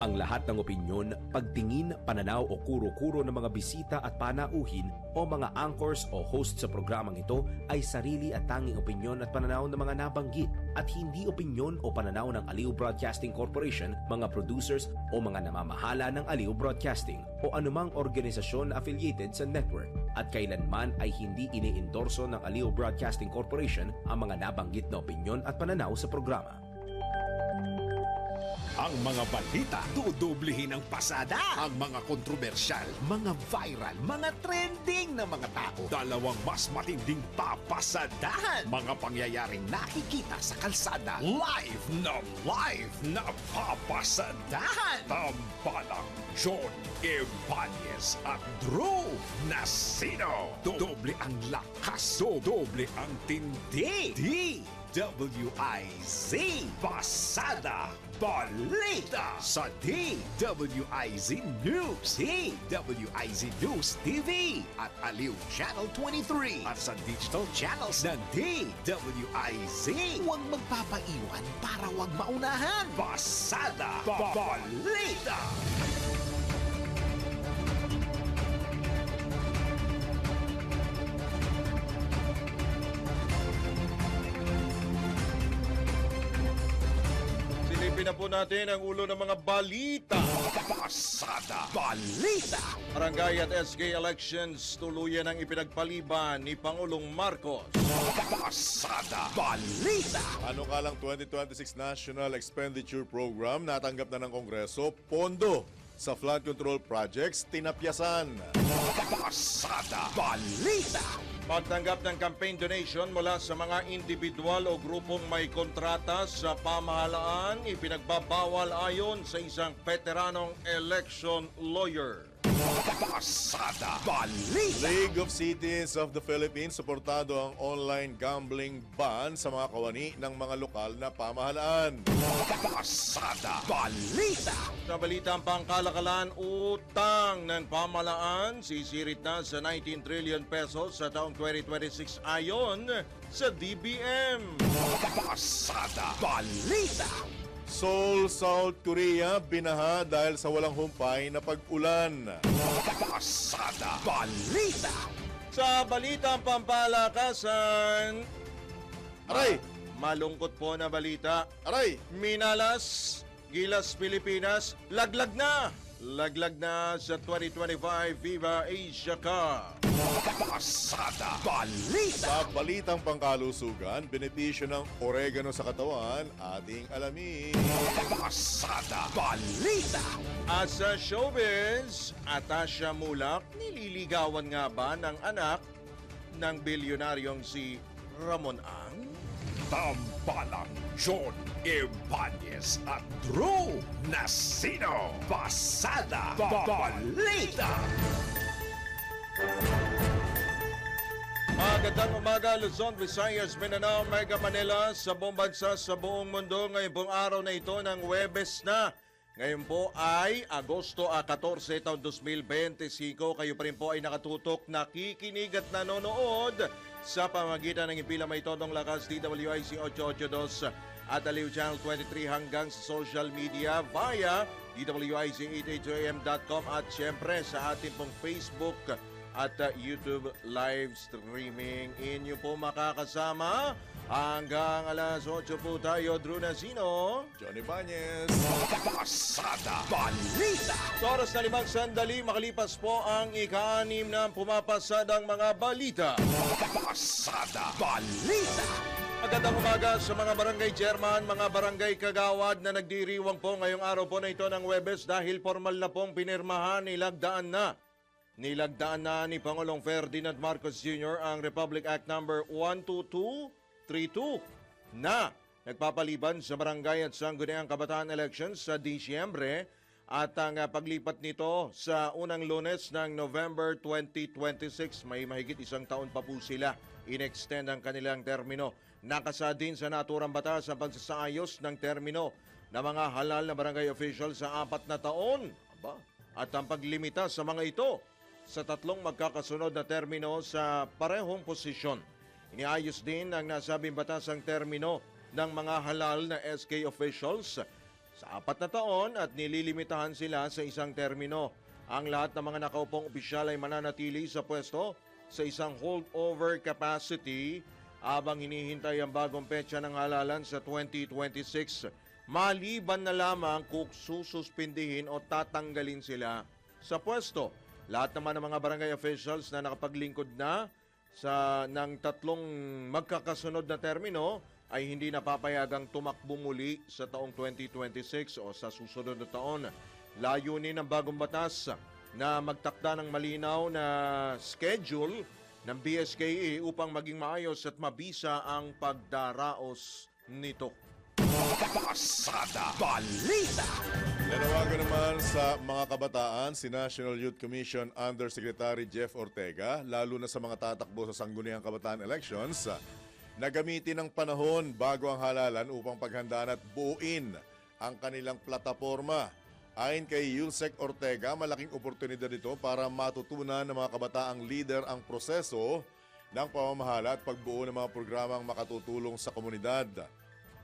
Ang lahat ng opinyon, pagtingin, pananaw o kuro-kuro ng mga bisita at panauhin o mga anchors o host sa programang ito ay sarili at tanging opinyon at pananaw ng mga nabanggit at hindi opinyon o pananaw ng Aliw Broadcasting Corporation, mga producers o mga namamahala ng Aliw Broadcasting o anumang organisasyon na affiliated sa network at kailanman ay hindi iniendorso ng Aliw Broadcasting Corporation ang mga nabanggit na opinyon at pananaw sa programa. Ang mga balita, dudublihin ang pasada. Ang mga kontrobersyal, mga viral, mga trending na mga tao. Dalawang mas matinding papasadahan. Mga pangyayaring nakikita sa kalsada. Live na papasadahan. Tampalang John Ibanez at Drew Nasino. Doble ang lakas, doble ang tindi. DWIZ Pasada Balita sa DWIZ News, DWIZ News TV at Aliw Channel 23 at sa digital channels ng DWIZ. Huwag magpapaiwan para huwag maunahan. Pasada Balita. Silipin na po natin ang ulo ng mga balita. Pasada Balita. Barangay at SK elections tuluyan ang ipinagpaliban ni Pangulong Marcos. Pasada Balita. Anukalang 2026 National Expenditure Program natanggap na ng Kongreso, pondo sa flood control projects tinapyasan. Pasada Balita. Magtanggap ng campaign donation mula sa mga individual o grupong may kontrata sa pamahalaan, ipinagbabawal ayon sa isang veteranong election lawyer. Pasada Balita. League of Cities of the Philippines suportado ang online gambling ban sa mga kawani ng mga lokal na pamahalaan. Pasada Balita. Sa balitang pangkalakalan, utang ng pamahalaan sisirit na sa 19 trillion pesos sa taong 2026 ayon sa DBM. Pasada Balita. Seoul, South Korea binaha dahil sa walang humpay na pag-ulan. Pasada Balita. Sa balitang pampalakasan, Aray! malungkot po na balita. Aray! Minalas, Gilas, Pilipinas, laglag na! Laglag na sa 2025 Viva Asia Cup. Pasada Balita. Sa balitang pangkalusugan, benepisyo ng oregano sa katawan, ating alamin. Pasada Balita. At sa showbiz, Atasha Mulak, nililigawan nga ba ng anak ng bilyonaryong si Ramon Ang? Tampalang John Ibanez at Drew Nasino. Pasada Balita. Magandang umaga, Luzon, Visayas, Mindanao, Mega Manila, sa buong bansa, sa buong mundo. Ngayon pong araw na ito ng Huwebes na. Ngayon po ay Agosto 14, taon 2025. Kayo pa rin po ay nakatutok, nakikinig at nanonood sa pamagitan ng impila may todong lakas DWIC 882 at Aliw Channel 23 hanggang sa social media via DWIC882am.com at syempre sa ating pong Facebook at YouTube live streaming. Inyo po makakasama hanggang alas 8 po tayo, Drew Nasino, Johnny Ibanez. Pasada Balita. sa oras na 5 sandali, makalipas po ang ika-6 na pumapasadang mga balita. Pasada Balita. Magandang umaga sa mga barangay chairman, mga barangay kagawad na nagdiriwang po ngayong araw po na ito ng Huwebes dahil formal na pong pinirmahan, nilagdaan na ni Pangulong Ferdinand Marcos Jr. ang Republic Act number 12232 na nagpapaliban sa barangay at sangguniang kabataan elections sa Disyembre at ang paglipat nito sa unang Lunes ng November 2026. May mahigit isang taon pa po sila in-extend ang kanilang termino. Nakasa din sa naturang batas ang pagsasaayos ng termino ng mga halal na barangay official sa 4 na taon. At ang paglimita sa mga ito sa 3 magkakasunod na termino sa parehong posisyon. Iniayos din ang nasabing batas ang termino ng mga halal na SK officials sa 4 na taon at nililimitahan sila sa isang termino. Ang lahat ng mga nakaupong opisyal ay mananatili sa pwesto sa isang holdover capacity habang hinihintay ang bagong petsa ng halalan sa 2026. Maliban na lamang kung sususpindihin o tatanggalin sila sa pwesto. Lahat naman ng mga barangay officials na nakapaglingkod na ng 3 magkakasunod na termino ay hindi napapayagang tumakbo muli sa taong 2026 o sa susunod na taon. Layunin ng bagong batas na magtakda ng malinaw na schedule ng BSKE upang maging maayos at mabisa ang pagdaraos nito. Pasada Balita. Nanawagan naman sa mga kabataan si National Youth Commission Undersecretary Jeff Ortega, lalo na sa mga tatakbo sa Sangguniang Kabataan Elections, na gamitin ang panahon bago ang halalan upang paghandaan at buuin ang kanilang plataporma. Ayon kay Yulsec Ortega, malaking oportunidad ito para matutunan ng mga kabataang leader ang proseso ng pamamahala at pagbuo ng mga programang makatutulong sa komunidad.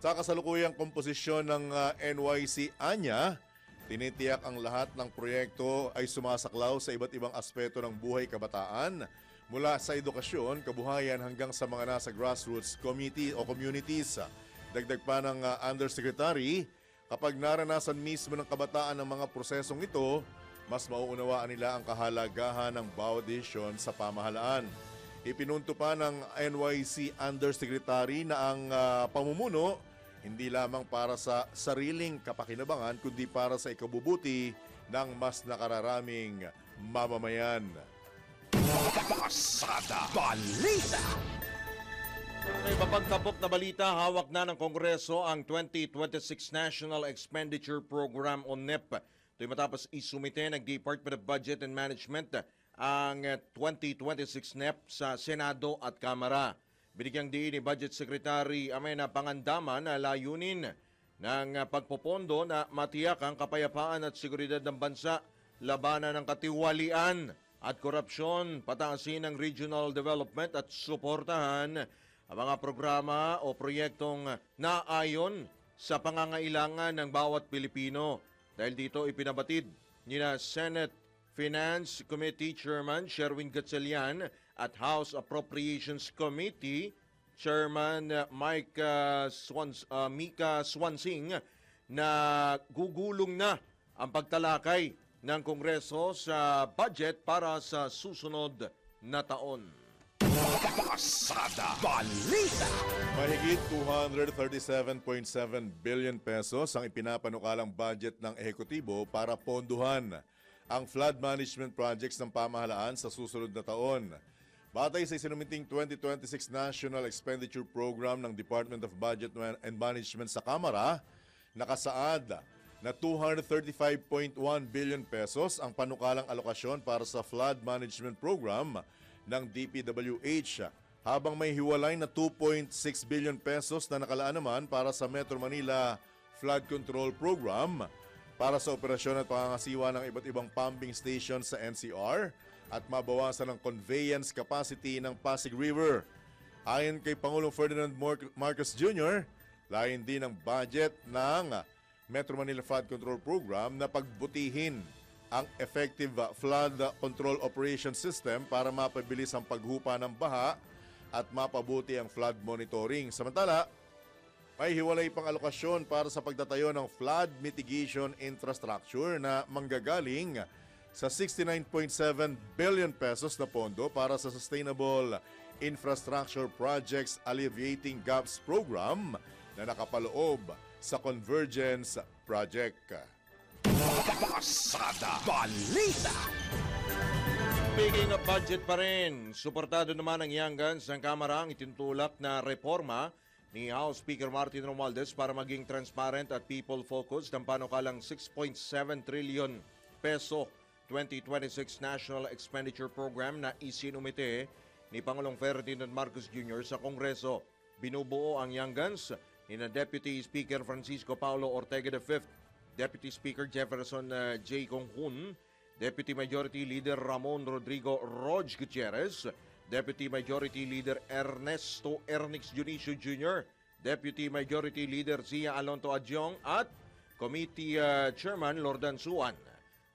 Sa kasalukuyang komposisyon ng NYC Anya, tinitiyak ang lahat ng proyekto ay sumasaklaw sa iba't ibang aspeto ng buhay kabataan, mula sa edukasyon, kabuhayan hanggang sa mga nasa grassroots committee o communities. Dagdag pa ng Undersecretary, kapag naranasan mismo ng kabataan ang mga prosesong ito, mas mauunawaan nila ang kahalagahan ng bawat desisyon sa pamahalaan. Ipinunto pa ng NYC Undersecretary na ang pamumuno hindi lamang para sa sariling kapakinabangan kundi para sa ikabubuti ng mas nakararaming mamamayan. Pasada Balita. May mapagtapok na balita, hawak na ng Kongreso ang 2026 National Expenditure Program o NEP. Ito'y matapos isumite ng Department of Budget and Management ang 2026 NEP sa Senado at Kamara. Binigyang diin ni Budget Secretary Amena Pangandaman na layunin ng pagpopondo na matiyak ang kapayapaan at seguridad ng bansa, labanan ng katiwalian at korupsyon, pataasin ang regional development at suportahan ang mga programa o proyektong naayon sa pangangailangan ng bawat Pilipino. Dahil dito ipinabatid nina Senate Finance Committee Chairman Sherwin Gatchalian at House Appropriations Committee Chairman Mika Swansing na gugulong na ang pagtalakay ng Kongreso sa budget para sa susunod na taon. Pasada Balita. Mahigit 237.7 billion pesos ang ipinapanukalang budget ng ehekutibo para ponduhan ang flood management projects ng pamahalaan sa susunod na taon. Batay sa isinuminting 2026 National Expenditure Program ng Department of Budget and Management sa Kamara, nakasaad na 235.1 billion pesos ang panukalang alokasyon para sa flood management program ng DPWH, habang may hiwalay na 2.6 billion pesos na nakalaan naman para sa Metro Manila Flood Control Program para sa operasyon at pangangasiwa ng iba't ibang pumping stations sa NCR at mabawasan ang conveyance capacity ng Pasig River. Ayon kay Pangulong Ferdinand Marcos Jr., lain din ang budget ng Metro Manila Flood Control Program na pagbutihin ang effective flood control operation system para mapabilis ang paghupa ng baha at mapabuti ang flood monitoring. Samantala, may hiwalay pang alokasyon para sa pagtatayo ng flood mitigation infrastructure na manggagaling sa 69.7 billion pesos na pondo para sa Sustainable Infrastructure Projects Alleviating Gaps Program na nakapaloob sa Convergence Project. Pasada Balita. Speaking of budget pa rin, suportado naman ng Young Guns ng Kamara ang itinutulak na reforma ni House Speaker Martin Romualdez para maging transparent at people-focused ang panukalang 6.7 trillion peso 2026 National Expenditure Program na isinumite ni Pangulong Ferdinand Marcos Jr. sa Kongreso. Binubuo ang Young Guns ni na Deputy Speaker Francisco Paulo Ortega V, Deputy Speaker Jefferson J. Conghun, Deputy Majority Leader Ramon Rodrigo Roj Gutierrez, Deputy Majority Leader Ernesto Ernix Junicio Jr., Deputy Majority Leader Zia Alonto Adjong at Committee Chairman Lordan Suan.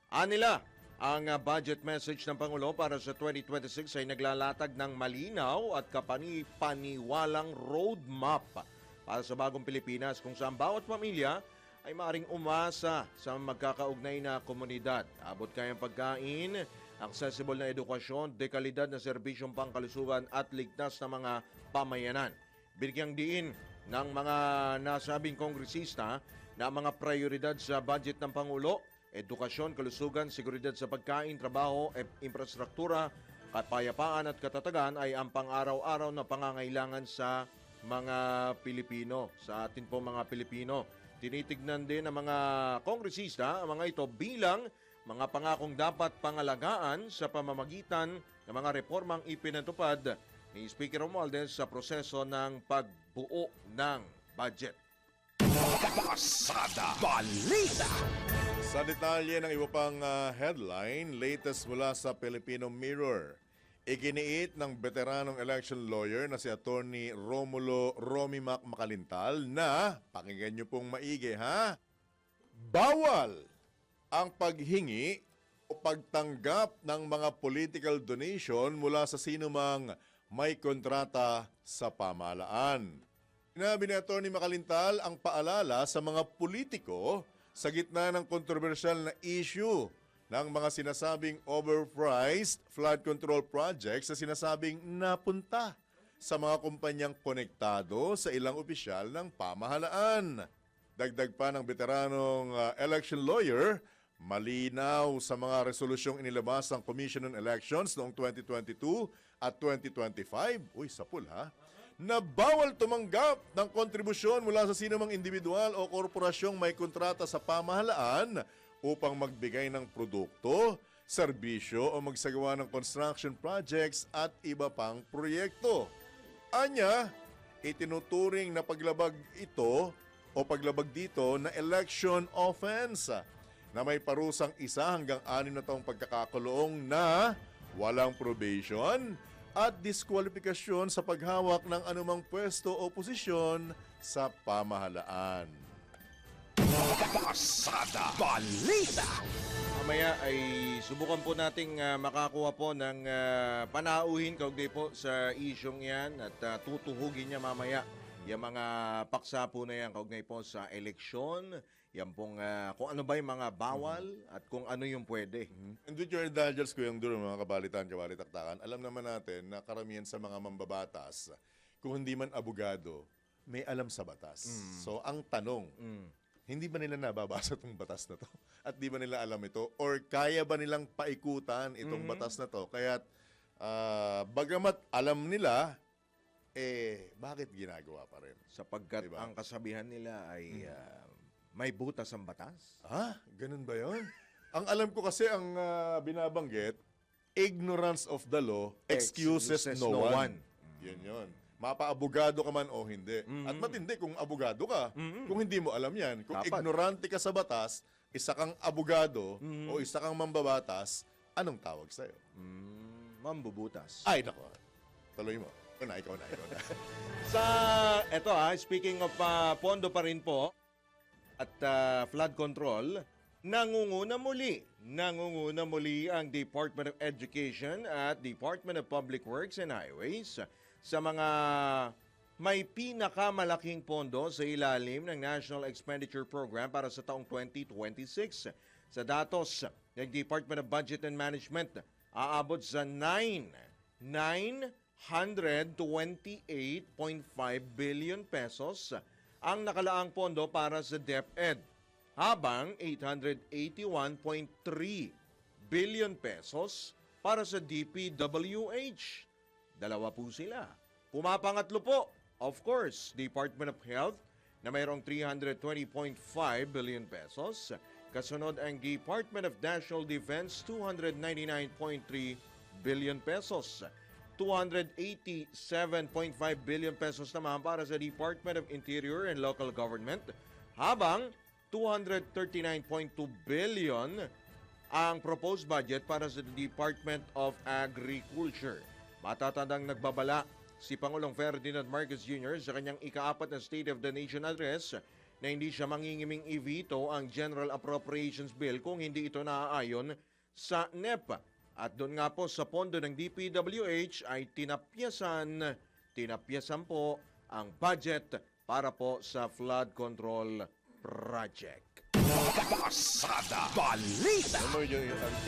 Anila, ang budget message ng Pangulo para sa 2026 ay naglalatag ng malinaw at kapani-paniwalang roadmap para sa bagong Pilipinas kung saan bawat pamilya ay maaaring umasa sa magkakaugnay na komunidad. Abot kayang pagkain, accessible na edukasyon, dekalidad na serbisyong pangkalusugan at ligtas na mga pamayanan. Binigyang diin ng mga nasabing kongresista na mga prioridad sa budget ng Pangulo, edukasyon, kalusugan, seguridad sa pagkain, trabaho, infrastruktura, kapayapaan at katatagan ay ang pang-araw-araw na pangangailangan sa mga Pilipino, sa atin po mga Pilipino. Tinitignan din ng mga kongresista ang mga ito bilang mga pangakong dapat pangalagaan sa pamamagitan ng mga reformang ipinatupad ni Speaker Romualdez sa proseso ng pagbuo ng budget. Pasada Balita. Sa detalye ng iba pang headline, latest mula sa Filipino Mirror. Iginiit ng veteranong election lawyer na si Attorney Romulo Romimac Macalintal na, pakinggan niyo pong maigi ha, bawal ang paghingi o pagtanggap ng mga political donation mula sa sinumang may kontrata sa pamahalaan. Sinabi ni Attorney Macalintal ang paalala sa mga politiko sa gitna ng kontrobersyal na issue ng mga sinasabing overpriced flood control projects na sinasabing napunta sa mga kumpanyang konektado sa ilang opisyal ng pamahalaan. Dagdag pa ng veteranong election lawyer, malinaw sa mga resolusyong inilabas ng Commission on Elections noong 2022 at 2025, sapul ha, na bawal tumanggap ng kontribusyon mula sa sinumang individual o korporasyong may kontrata sa pamahalaan upang magbigay ng produkto, serbisyo o magsagawa ng construction projects at iba pang proyekto. Anya, itinuturing na paglabag ito o paglabag dito na election offense na may parusang 1 hanggang 6 na taong pagkakakulong na walang probation at diskwalifikasyon sa paghawak ng anumang pwesto o posisyon sa pamahalaan. Pasada Balita. Mamaya ay subukan po nating makakuha po ng panauhin kaugnay po sa isyong yan at tutuhugin niya mamaya yung mga paksa po na yan kaugnay po sa eleksyon, yan pong kung ano ba yung mga bawal at kung ano yung pwede. And with your indulgence, Kuyang Duro, mga kabalitan, kabalitaktakan, alam naman natin na karamihan sa mga mambabatas, kung hindi man abogado, may alam sa batas. So, ang tanong, hindi ba nila nababasa itong batas na to? At di ba nila alam ito? Or kaya ba nilang paikutan itong batas na to? Kaya't, bagamat alam nila, bakit ginagawa pa rin? Sapagkat Diba? ang kasabihan nila ay may butas ang batas. Ganun ba yun? Ang alam ko kasi ang binabanggit, ignorance of the law excuses no one. Yan yun. Mapa-abogado ka man o hindi. At matindi kung abogado ka. Kung hindi mo alam yan. Kung Dapat. ignorante ka sa batas, isa kang abogado o isa kang mambabatas, anong tawag sa'yo? Mambubutas. Ay, nako. Tuloy mo. Ikaw na. Sa eto speaking of pondo pa rin po at flood control, nangunguna muli ang Department of Education at Department of Public Works and Highways sa mga may pinakamalaking pondo sa ilalim ng National Expenditure Program para sa taong 2026. Sa datos ng Department of Budget and Management, aabot sa 928.5 billion pesos ang nakalaang pondo para sa DepEd, habang 881.3 billion pesos para sa DPWH. Dalawa po sila. Pumapangatlo po, of course, Department of Health na mayroong 320.5 billion pesos. Kasunod ang Department of National Defense, 299.3 billion pesos. 287.5 billion pesos naman para sa Department of Interior and Local Government, habang 239.2 billion ang proposed budget para sa Department of Agriculture. Matatandang nagbabala si Pangulong Ferdinand Marcos Jr. sa kanyang ika-4 na State of the Nation Address na hindi siya mangingiming i-veto ang General Appropriations Bill kung hindi ito naaayon sa NEP. At doon nga po sa pondo ng DPWH ay tinapyasan po ang budget para po sa flood control project. Pasada Balita. Alam mo yung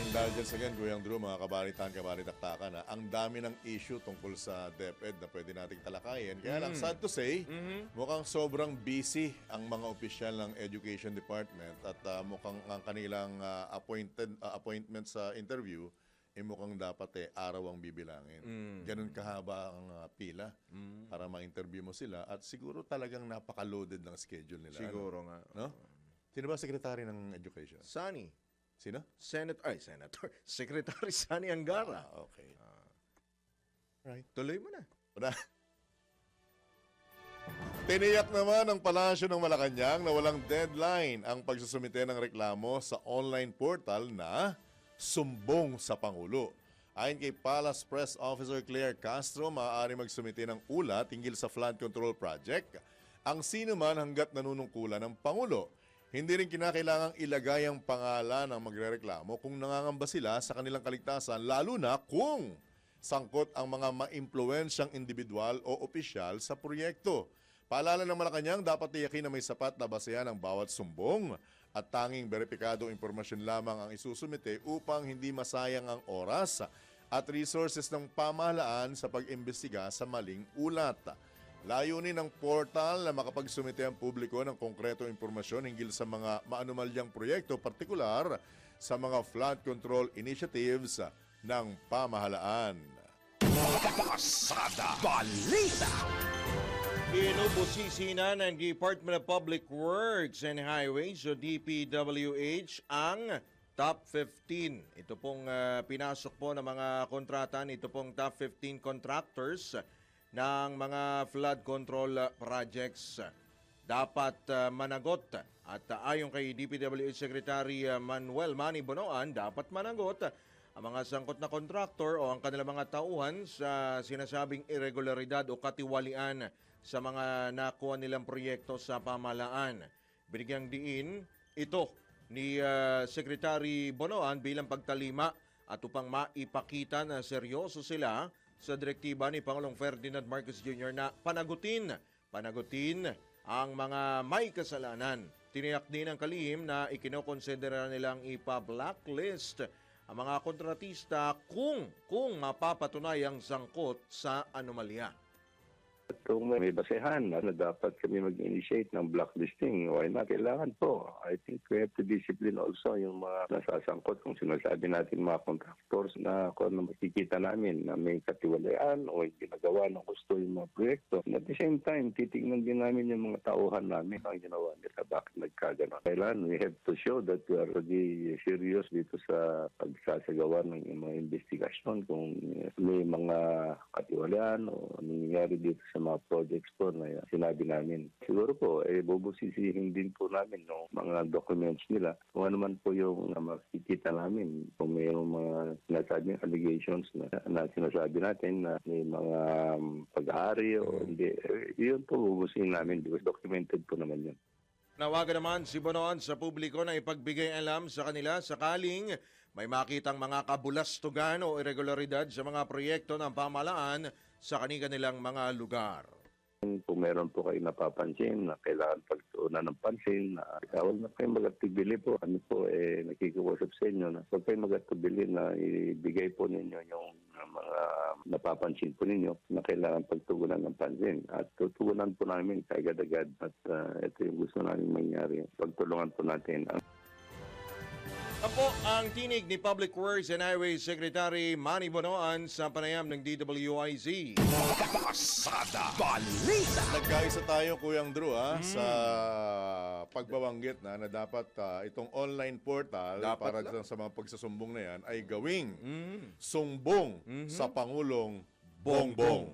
indulgence again, Kuyang Drew, mga kabalitan-kabalitaktakan, ang dami ng issue tungkol sa DepEd na pwede nating talakayin. Kaya lang, sad to say, mukhang sobrang busy ang mga opisyal ng Education Department at mukhang ang kanilang appointment sa interview, mukhang dapat araw ang bibilangin. Ganun kahaba ang pila para ma-interview mo sila at siguro talagang napaka-loaded ng schedule nila. Siguro nga. No? Sino ba secretary ng education? Sunny. Sino? Senator. Secretary Sunny Angara. Okay. Right. Tuloy mo na. Wala. Tiniyak naman ng Palasyo ng Malacanang na walang deadline ang pagsusumite ng reklamo sa online portal na Sumbong sa Pangulo. Ayon kay Palace Press Officer Claire Castro, maaari magsumite ng ulat hinggil sa flood control project ang sino man hanggat nanunungkulan ng Pangulo. Hindi rin kinakailangang ilagay ang pangalan ng magrereklamo kung nangangamba sila sa kanilang kaligtasan, lalo na kung sangkot ang mga maimpluwensyang individual o opisyal sa proyekto. Paalala ng Malacanang, dapat tiyakin na may sapat na basehan ang bawat sumbong at tanging beripikadong impormasyon lamang ang isusumite upang hindi masayang ang oras at resources ng pamahalaan sa pag-imbestiga sa maling ulat. Layunin ng portal na makapagsumite ang publiko ng konkretong impormasyon hinggil sa mga maanumalyang proyekto, partikular sa mga flood control initiatives ng pamahalaan. Pasada Balita. Inubusisi na ng Department of Public Works and Highways o DPWH ang Top 15. Ito pong pinasok po ng mga kontrata, ito pong Top 15 contractors ng mga flood control projects. Dapat managot at ayon kay DPWH Secretary Manuel Manny Bonoan, dapat managot ang mga sangkot na kontraktor o ang kanilang mga tauhan sa sinasabing irregularidad o katiwalian sa mga nakuha nilang proyekto sa pamahalaan. Binigyang diin ito ni Secretary Bonoan bilang pagtalima at upang maipakita na seryoso sila sa direktiba ni Pangulong Ferdinand Marcos Jr. na panagutin ang mga may kasalanan. Tiniyak din ng kalihim na ikinokonsidera nilang ipa-blacklist ang mga kontratista kung mapapatunayang sangkot sa anomalya. Kung may basehan na dapat kami mag-initiate ng blacklisting, why not? Kailangan po. I think we have to discipline also yung mga nasasangkot kung sinasabi natin mga contractors na kung ano makikita namin na may katiwalaan o ginagawa ng gusto yung mga proyekto. And at the same time, titignan din namin yung mga tauhan namin ang ginawa nila. Bakit nagkaganon? Kailangan we have to show that we are really serious dito sa pagsasagawa ng mga investigasyon kung may mga katiwalaan o nangyayari dito sa mga projects po na sinabi namin. Siguro po, bubusisihin din po namin no, mga documents nila. Kung ano man po yung makikita namin, kung mayroong mga sinasabing allegations na sinasabi natin na may mga pag-aari o hindi, yun po bubusihin namin because documented po naman yun. Nawagan naman si Bonoan sa publiko na ipagbigay alam sa kanila sakaling may makitang mga kabulastugan o irregularidad sa mga proyekto ng pamahalaan sa kanilang mga lugar. Kung meron po kayo napapansin na kailangan pagtuunan ng pansin, na huwag na kayo magatubili po. Kami po nakikiusap sa inyo na huwag kayo magatubili na ibigay po ninyo yung mga napapansin po ninyo na kailangan pagtugunan ng pansin. At tutugunan po namin kaagad-agad at ito yung gusto namin mangyari. Pagtulungan po natin ang Apo ang tinig ni Public Works and Highways Secretary Manny Bonoan sa panayam ng DWIZ. Pasada Balita. Nagkaisa tayo, Kuyang Drew, sa pagbabanggit na dapat itong online portal Dapat para sa mga pagsasumbong na yan ay gawing sumbong sa Pangulong Bongbong.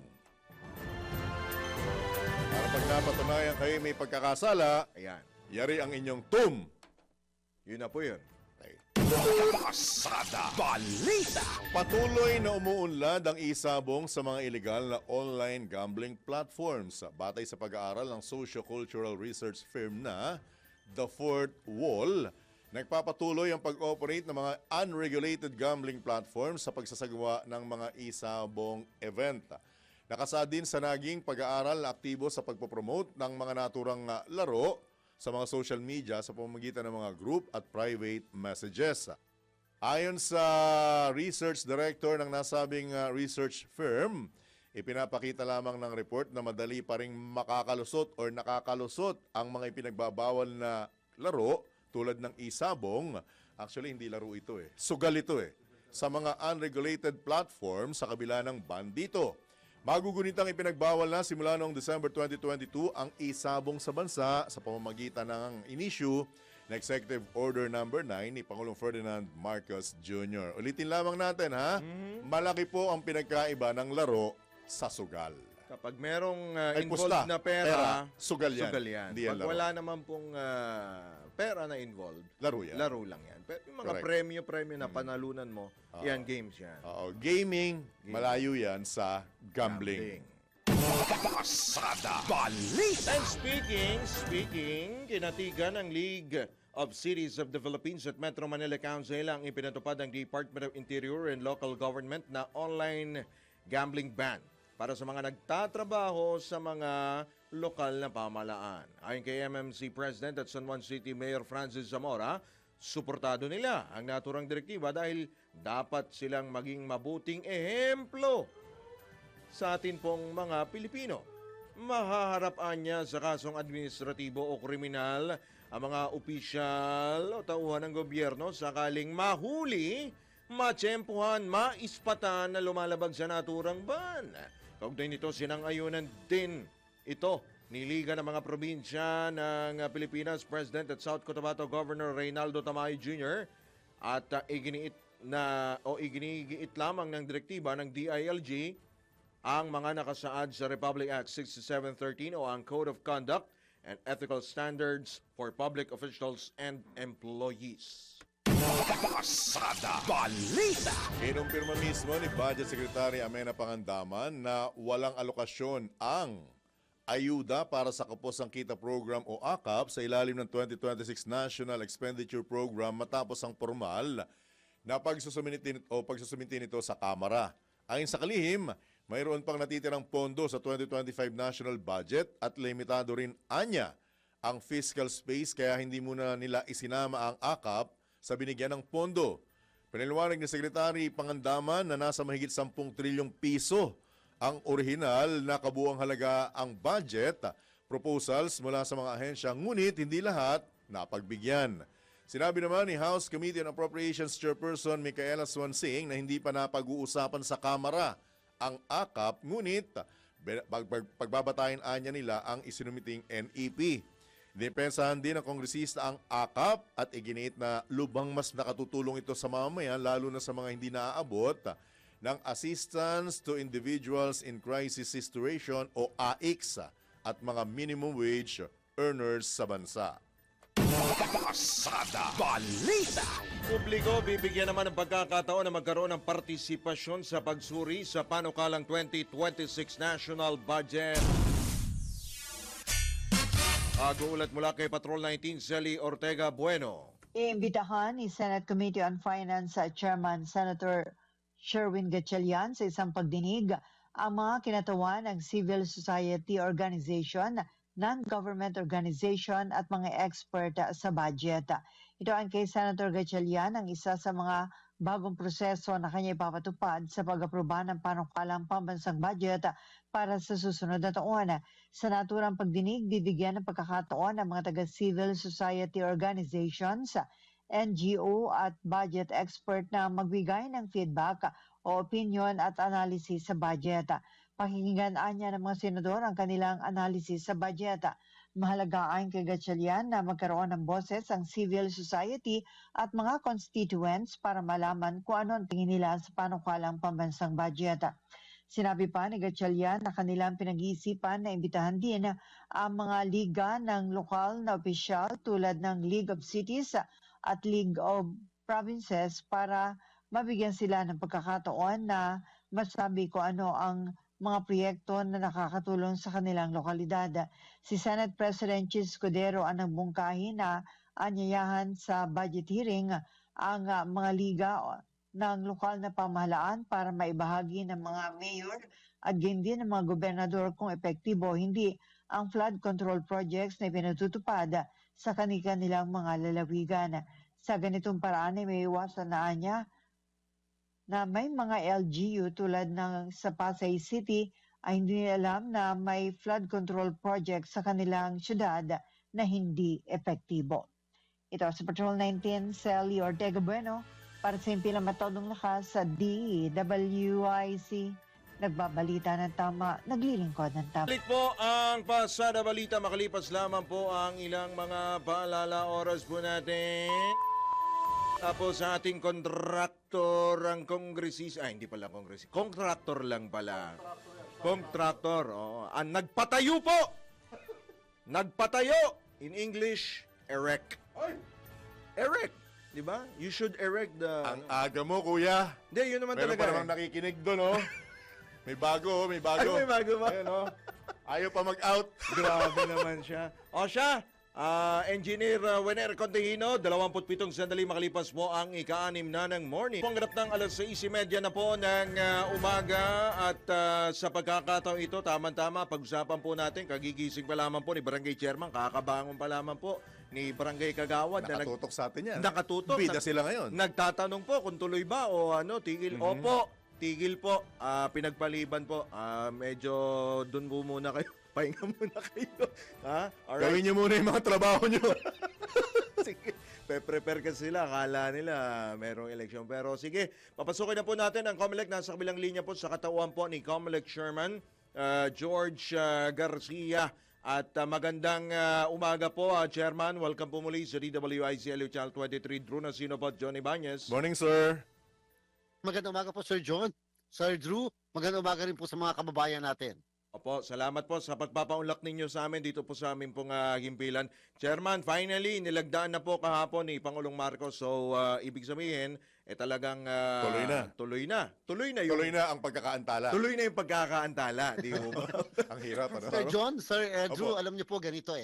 Para pag napatunayan kayo may pagkakasala, Ayan. yari ang inyong tum. Yun na po yun. Ay. Pasada Balita. Patuloy na umuunlad ang isabong sa mga ilegal na online gambling platforms. Batay sa pag-aaral ng socio-cultural research firm na The Fourth Wall, nagpapatuloy ang pag-operate ng mga unregulated gambling platforms sa pagsasagawa ng mga isabong event. Nakasaad din sa naging pag-aaral na aktibo sa pagpopromote ng mga naturang laro sa mga social media sa pamamagitan ng mga group at private messages. Ayon sa research director ng nasabing research firm, ipinapakita lamang ng report na madali pa ring makakalusot or nakakalusot ang mga ipinagbabawal na laro tulad ng isabong. Actually, hindi laro ito sugal ito sa mga unregulated platforms sa kabila ng ban dito. Magugunitang ipinagbawal na simula noong December 2022 ang isabong sa bansa sa pamamagitan ng inisyu na Executive Order No. 9 ni Pangulong Ferdinand Marcos Jr. Ulitin lamang natin malaki po ang pinagkaiba ng laro sa sugal. Kapag merong Ay, involved pusta, na pera, sugal yan. Hindi yan Pag laro. wala naman pong pera na involved, Laro yan. laro lang yan. Pero yung mga Correct. premyo na panalunan mo, yan games yan. Gaming, malayo yan sa gambling. Pasada Balita. And speaking, kinatigan ng League of Cities of the Philippines at Metro Manila Council ang ipinatupad ng Department of Interior and Local Government na online gambling ban para sa mga nagtatrabaho sa mga lokal na pamahalaan. Ayon kay MMC President at San Juan City Mayor Francis Zamora, suportado nila ang naturang direktiba dahil dapat silang maging mabuting ehemplo sa atin pong mga Pilipino. Mahaharapaan niya sa kasong administratibo o kriminal ang mga opisyal o tauhan ng gobyerno sakaling mahuli, matsyempuhan, maispatan na lumalabag sa naturang ban. Kaugnay nito, sinang-ayunan din ito ni Liga ng mga probinsya ng Pilipinas, President at South Cotabato Governor Reynaldo Tamayo Jr. at iginiit lamang ng direktiba ng DILG ang mga nakasaad sa Republic Act 6713 o ang Code of Conduct and Ethical Standards for Public Officials and Employees. Pasada Balita. Kinumpirma mismo ni Budget Secretary Amena Pangandaman na walang alokasyon ang ayuda para sa Kapos ang Kita Program o AKAP sa ilalim ng 2026 National Expenditure Program matapos ang formal na pagsusumiti nito sa Kamara. Ayon sa kalihim, mayroon pang natitirang pondo sa 2025 national budget at limitado rin anya ang fiscal space kaya hindi muna nila isinama ang AKAP sa binigyan ng pondo. Pinaliwanag ni Secretary Pangandaman na nasa mahigit 10 trilyong piso ang orihinal na kabuang halaga ang budget proposals mula sa mga ahensya, ngunit hindi lahat napagbigyan. Sinabi naman ni House Committee on Appropriations Chairperson Micaela Swansing na hindi pa napag-uusapan sa Kamara ang AKAP, ngunit pagbabatayin anya nila ang isinumiting NEP. Depensahan din ng kongresista ang AKAP at iginiit na lubang mas nakatutulong ito sa mamamayan lalo na sa mga hindi naaabot ng Assistance to Individuals in Crisis Situation o AICS at mga minimum wage earners sa bansa. Pasada Balita. Publiko bibigyan naman ng pagkakataon na magkaroon ng partisipasyon sa pagsuri sa panukalang 2026 National Budget. Ulat mula kay Patrol 19, Sally Ortega Bueno. Iimbitahan ni Senate Committee on Finance Chairman Senator Sherwin Gatchalian sa isang pagdinig ang mga kinatawan ng civil society organization, non-government organization at mga expert sa budget. Ito ang kay Senator Gatchalian ang isa sa mga bagong proseso na kanya ipapatupad sa pag-aproba ng panukalang pambansang budget para sa susunod na taon. Sa naturang pagdinig, bibigyan ng pagkakataon ang mga taga-civil society organizations, NGO at budget expert na magbigay ng feedback o opinion at analysis sa budget. Pakinggan niya ng mga senador ang kanilang analysis sa budget. Mahalaga ayon kay Gatchalian na magkaroon ng boses ang civil society at mga constituents para malaman kung ano ang tingin nila sa panukalang pambansang budget. Sinabi pa ni Gatchalian na kanilang pinag-iisipan na imbitahan din ang mga liga ng lokal na opisyal tulad ng League of Cities at League of provinces para mabigyan sila ng pagkakataon na masabi ko ano ang mga proyekto na nakakatulong sa kanilang lokalidad. Si Senate President Chis Escudero ang nagbungkahi na anyayahan sa budget hearing ang mga liga ng lokal na pamahalaan para maibahagi ng mga mayor at gayon din ng mga gobernador kung epektibo hindi ang flood control projects na pinatutupad sa kanilang mga lalawigan. Sa ganitong paraan ay may iwasan na niya na may mga LGU tulad ng sa Pasay City ay hindi nila alam na may flood control project sa kanilang syudad na hindi epektibo. Ito sa Patrol 19, Sally Ortega Bueno para sa impilang matodong lakas sa DWIC. Nagbabalita ng tama, naglilingkod ng tama. Balik po ang Pasada Balita. Makalipas lamang po ang ilang mga paalala oras po natin. Tapos sa ating kontraktor, ang kongresista, hindi pala kongresista, kontraktor lang pala. Kontraktor, ang nagpatayo po! Nagpatayo! In English, erect. Erect, di ba? You should erect the... Ang aga mo, kuya. Hindi, yun naman Meron talaga. pa namang nakikinig doon, oh. May bago, may bago. Ay, may bago ba? Ayan, oh. Ayaw pa mag-out. Grabe naman siya. O siya, Engineer Wener Contehino, 27 sandali makalipas po ang ika-6 na ng morning. Pangarap ng alas 6:30 na po ng umaga at sa pagkakataon ito, tama-tama, pag-usapan po natin, kagigising pa lamang po ni Barangay Chairman, kakabangon pa lamang po ni Barangay Kagawad. Nakatutok sa atin yan. Nakatutok. Bida sila ngayon. Nagtatanong po kung tuloy ba o ano, tigil. Opo, tigil po. Pinagpaliban po. Medyo dun po muna kayo. Pahinga muna kayo. Alright. Gawin niyo muna yung mga trabaho niyo. Sige. Prepare kasi sila. Akala nila merong eleksyon. Pero sige, papasukin na po natin ang COMELEC. Nasa kabilang linya po sa katawan po ni COMELEC Chairman George Garcia. At magandang umaga po, Chairman. Welcome po muli sa DWIC LU Channel 23. Drew Nasino po at John Ibanez. Morning, sir. Magandang umaga po, Sir John. Sir Drew, magandang umaga rin po sa mga kababayan natin. Opo, salamat po sa pagpapaunlak ninyo sa amin dito po sa amin pong himpilan. Chairman, finally, nilagdaan na po kahapon ni Pangulong Marcos. So, ibig sabihin, talagang... Tuloy na. Tuloy na yun. Tuloy na ang pagkakaantala. Tuloy na yung pagkakaantala. Di mo ba? Ang hirap, ano? Sir John, Sir Drew, Opo. alam niyo po ganito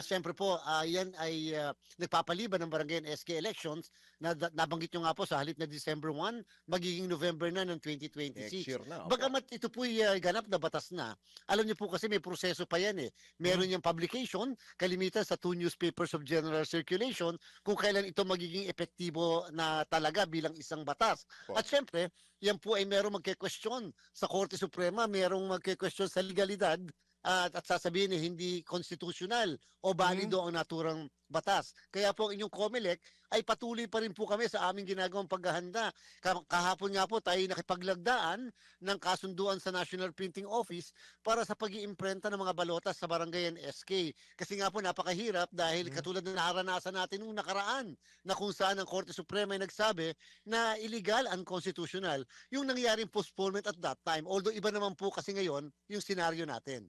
Siyempre po, yan ay nagpapaliban ng Barangay SK elections na nabanggit nyo nga po sa halip na December 1, magiging November na ng 2026. Next year na. Opo. Bagamat ito po ganap na batas na, alam niyo po kasi may proseso pa yan Meron yung publication, kalimitan sa 2 newspapers of general circulation, kung kailan ito magiging epektibo na talaga bilang isang batas. Po. At syempre, yan po ay merong magke-question sa Korte Suprema, merong magke-question sa legalidad at sasabihin hindi constitutional o balido ang naturang batas. Kaya po ang inyong COMELEC ay patuloy pa rin po kami sa aming ginagawang paghahanda. Kahapon nga po tayo nakipaglagdaan ng kasunduan sa National Printing Office para sa pag-iimprenta ng mga balotas sa barangay and SK. Kasi nga po napakahirap dahil katulad na naranasan natin nung nakaraan na kung saan ang Korte Suprema ay nagsabi na illegal, unconstitutional yung nangyaring postponement at that time. Although iba naman po kasi ngayon yung senaryo natin.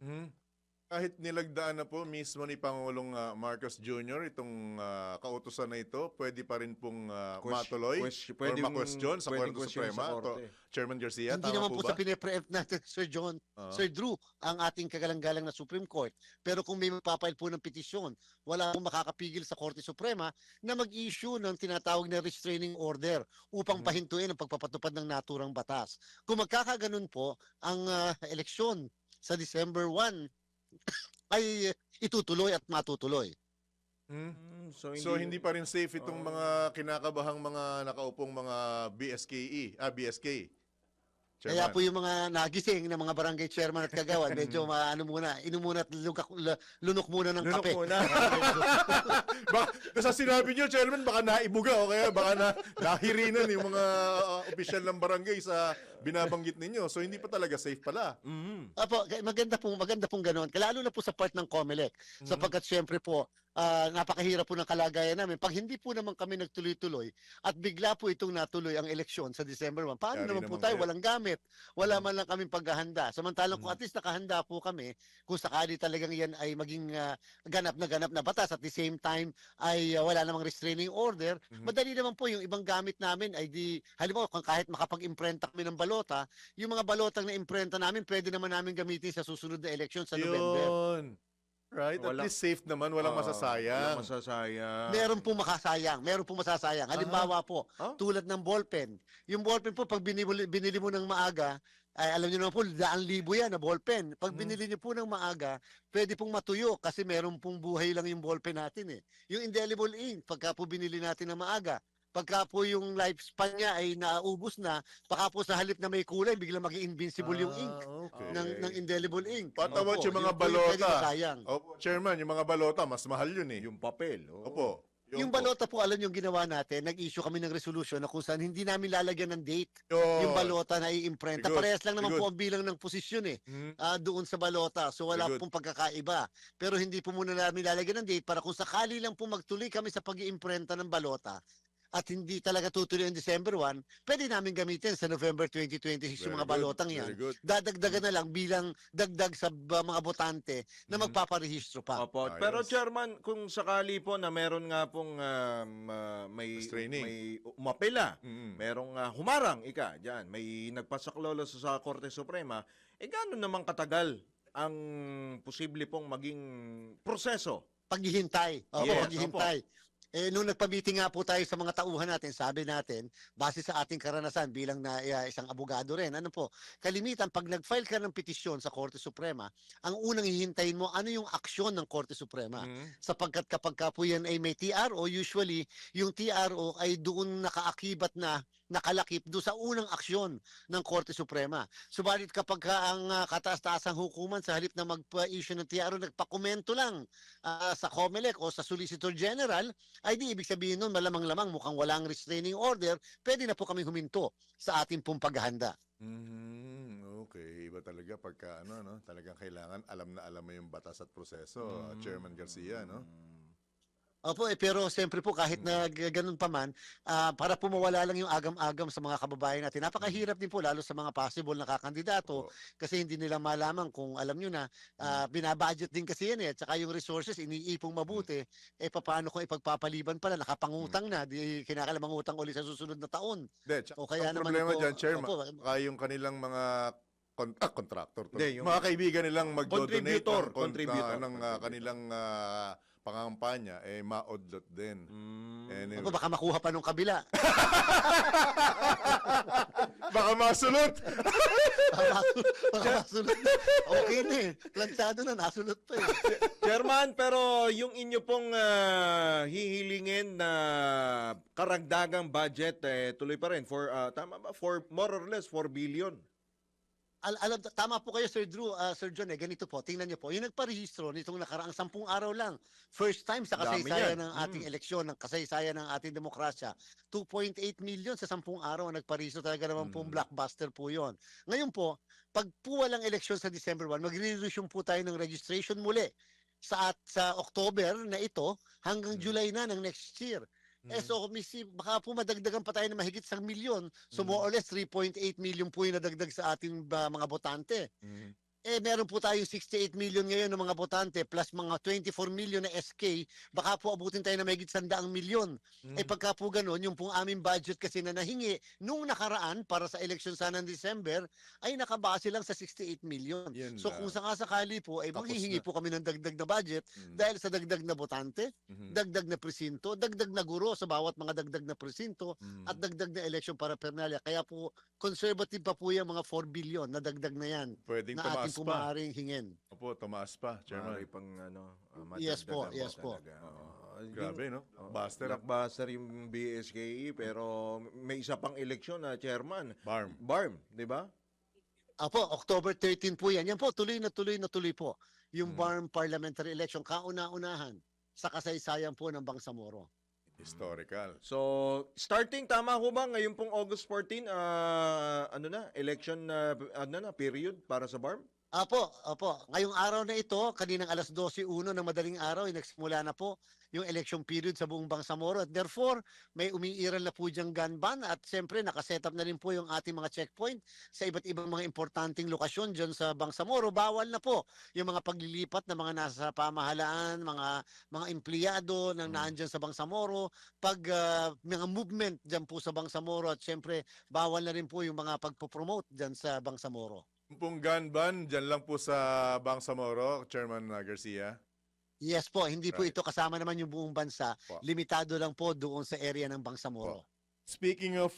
Kahit nilagdaan na po mismo ni Pangulong Marcos Jr. itong kautusan na ito, pwede pa rin pong matuloy or ma-question sa Korte Suprema. Chairman Garcia, Hindi tama naman po po sa ba? pine-preempt natin, Sir John, Sir Drew, ang ating kagalang-galang na Supreme Court. Pero kung may magpapail po ng petisyon, wala pong makakapigil sa Korte Suprema na mag-issue ng tinatawag na restraining order upang pahintuin ang pagpapatupad ng naturang batas. Kung magkakaganon po, ang eleksyon sa December 1 ay itutuloy at matutuloy. So hindi pa rin safe itong mga kinakabahang mga nakaupong mga BSK. Kaya po yung mga nagising na mga barangay chairman at kagawad, medyo inom muna at lunok muna ng kape. Sa sinabi niyo, Chairman, baka naibuga o kaya baka nahirinan yung mga opisyal ng barangay sa binabanggit ninyo. So hindi pa talaga safe pala. Apo, maganda pong ganoon. Lalo na po sa part ng COMELEC. Sapagkat syempre po, napakahirap po ng kalagayan namin. Pag hindi po naman kami nagtuloy-tuloy at bigla po itong natuloy ang eleksyon sa December 1, paano Yari naman po naman tayo? kayo. Walang gamit. Wala man lang kaming paghahanda. Samantalang kung Mm. at least nakahanda po kami, kung sakali talagang yan ay maging ganap na batas at the same time ay wala namang restraining order, Mhm. madali naman po yung ibang gamit namin ay di, halimbawa kung kahit makapag-imprenta kami ng balota, yung mga balotang na imprenta namin, pwede naman namin gamitin sa susunod na eleksyon sa November. Yun. Right? At Wala- least safe naman, walang masasayang. Walang masasayang. Meron pong makasayang, meron pong masasayang. Halimbawa po, Ah? tulad ng ballpen. Yung ballpen po, pag binili mo ng maaga, ay alam niyo naman po, 100,000 yan na ballpen. Pag binili niyo po ng maaga, pwede pong matuyo kasi meron pong buhay lang yung ballpen natin eh. Yung indelible ink, pagka po binili natin ng maaga, pagka po yung lifespan niya ay naubos na, baka po sa halip na may kulay, biglang maging invincible yung ink Okay. ng indelible ink. What about Opo, yung mga yun po yung pwede balota? masayang. Opo, Chairman, yung mga balota, mas mahal yun eh. Yung papel. oo. Opo. Yung balota po, alam yung ginawa natin, nag-issue kami ng resolution na kung saan hindi namin lalagyan ng date yung balota na i-imprenta. Good. Parehas lang naman Good. po ang bilang ng posisyon eh, Mhm. doon sa balota. So wala Very good. pong pagkakaiba. Pero hindi po muna namin lalagyan ng date para kung sakali lang po magtuloy kami sa pag-iimprenta ng balota at hindi talaga tutuloy ang December 1, pwede namin gamitin sa November 2026 yung mga Very good. balotang yan. Very good. Dadagdagan na lang bilang dagdag sa mga botante na Mhm. magpaparehistro pa. Opo. Ayos. Pero Chairman, kung sakali po na meron nga pong may Restraining. umapela, Mhm. merong humarang diyan, may nagpasaklolo sa Korte Suprema, gaano naman katagal ang posible pong maging proseso? Paghihintay. Opo, Yes, paghihintay. Nung nagpa-meeting nga po tayo sa mga tauhan natin, sabi natin, base sa ating karanasan bilang na isang abogado rin, ano po, kalimitan, pag nag-file ka ng petisyon sa Korte Suprema, ang unang hihintayin mo, ano yung aksyon ng Korte Suprema? Mhm. Sapagkat kapag ka po yan ay may TRO, usually, yung TRO ay doon nakaakibat na nakalakip doon sa unang aksyon ng Korte Suprema. Subalit kapag ka ang kataas-taasang hukuman sa halip na mag-issue ng TRO, nagpakomento lang sa COMELEC o sa Solicitor General, ay di ibig sabihin nun malamang-lamang mukhang walang restraining order, pwede na po kami huminto sa ating pong paghahanda. Mhm. Okay, iba talaga pagka talagang kailangan alam na alam mo yung batas at proseso, Chairman Garcia, no? Opo, pero siyempre po kahit na ganun pa man, para po mawala lang yung agam-agam sa mga kababayan natin. Napakahirap din po lalo sa mga possible na kakandidato Opo. kasi hindi nila malaman kung alam nyo na binabudget din kasi yan eh. At saka yung resources iniipong mabuti, paano kung ipagpapaliban pala, nakapangutang na, di kinakalamang utang ulit sa susunod na taon. De, O kaya ang naman problema po, dyan, Chairman, opo, kaya yung kanilang mga contractor to. Hindi, yung- Mga kaibigan nilang magdo-donate Contributor, ng, contributor. ng kanilang pangangampanya, maodlot din. Anyway. opo, baka makuha pa nung kabila. Baka masulot! Baka masulot na. Okay na eh. Lansado na, nasulot pa eh. Chairman, pero yung inyo pong hihilingin na karagdagang budget, tuloy pa rin for, tama ba? For more or less 4 billion. Alam, tama po kayo, Sir Drew, Sir John, ganito po, tingnan niyo po, yung nagparehistro nitong nakaraang 10 araw lang, first time sa Dami kasaysayan yan. ng ating eleksyon, ng kasaysayan ng ating demokrasya, 2.8 million sa 10 araw ang nagparehistro, talaga naman pong blockbuster po yon. Ngayon po, pag po walang eleksyon sa December 1, magre-resume po tayo ng registration muli sa October na ito hanggang July na ng next year. So, baka po madagdagan pa tayo na mahigit 1 milyon. So, more or less, 3.8 million po yung nadagdag sa ating mga botante. Meron po tayong 68 million ngayon ng mga botante plus mga 24 million na SK, baka po abutin tayo na mahigit 100 milyon. Pagka po ganun, yung pong aming budget kasi na nahingi nung nakaraan para sa election sana ng December, ay nakabase lang sa 68 million. Yan So lang. kung sakasakali po, Tapos manghihingi na. po kami ng dagdag na budget dahil sa dagdag na botante, dagdag na presinto, dagdag na guro sa bawat mga dagdag na presinto, at dagdag na election paraphernalia. Kaya po, conservative pa po yung mga 4 billion na dagdag na yan Pwedeng na tumaas ating po pa. maaaring hingin. Opo, tumaas pa, Chairman. Maaari pang Yes po, madagdagan yes mo po. talaga. Grabe, no? Buster. Blockbuster yung BSKE, pero may isa pang eleksyon na chairman. Barm. Barm, di ba? Apo, October 13 po yan. Yan po, tuloy na tuloy po. Yung BARM parliamentary election, kauna-unahan sa kasaysayan po ng Bangsamoro. Historical. So, starting, tama ho ba, ngayon pong August 14, election period para sa BARM? Opo. Ngayong araw na ito, kaninang 12:01 ng madaling araw, ay nagsimula na po yung election period sa buong Bangsamoro. At therefore, may umiiral na po diyang gun ban at siyempre nakasetup na rin po yung ating mga checkpoint sa iba't ibang mga importanteng lokasyon dyan sa Bangsamoro. Bawal na po yung mga paglilipat ng mga nasa pamahalaan, mga empleyado na naandyan sa Bangsamoro, mga movement dyan po sa Bangsamoro at siyempre bawal na rin po yung mga pagpopromote dyan sa Bangsamoro. Yung pong gun ban, dyan lang po sa Bangsamoro, Chairman Garcia. Yes po, hindi po Right. ito kasama naman yung buong bansa. Po. Limitado lang po doon sa area ng Bangsamoro. Speaking of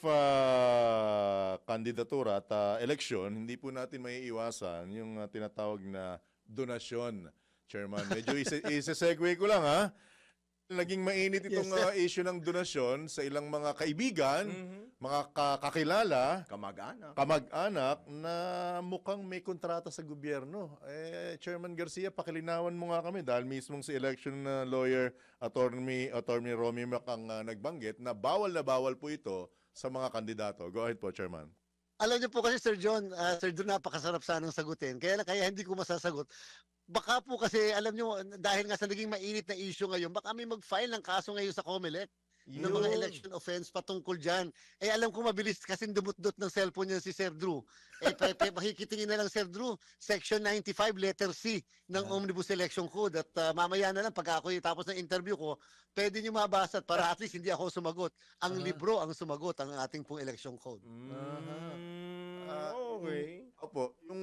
kandidatura at eleksyon, hindi po natin maiiwasan yung tinatawag na donasyon, Chairman. Medyo isa-segue ko lang ha. Naging mainit itong Yes, sir. issue ng donasyon sa ilang mga kaibigan, mga kakilala, Kamag-anak. kamag-anak na mukhang may kontrata sa gobyerno. Chairman Garcia, pakilinawan mo nga kami dahil mismong si election lawyer attorney Romy Mac ang nagbanggit na bawal po ito sa mga kandidato. Go ahead po, Chairman. Alam niyo po kasi Sir John, napakasarap sanang sagutin. Kaya hindi ko masasagot. Baka po kasi alam niyo dahil nga sa naging mainit na issue ngayon, baka may mag-file ng kaso ngayon sa COMELEC ng mga election offense patungkol dyan. Alam ko mabilis kasi dumut-dot ng cellphone niya si Sir Drew. Makikitingin na lang Sir Drew, Section 95, letter C ng Omnibus Election Code. At mamaya na lang pag ako tapos ng interview ko, pwede niyo mabasa para at least hindi ako sumagot. Ang libro ang sumagot, ang ating pong election code. Okay. Opo, yung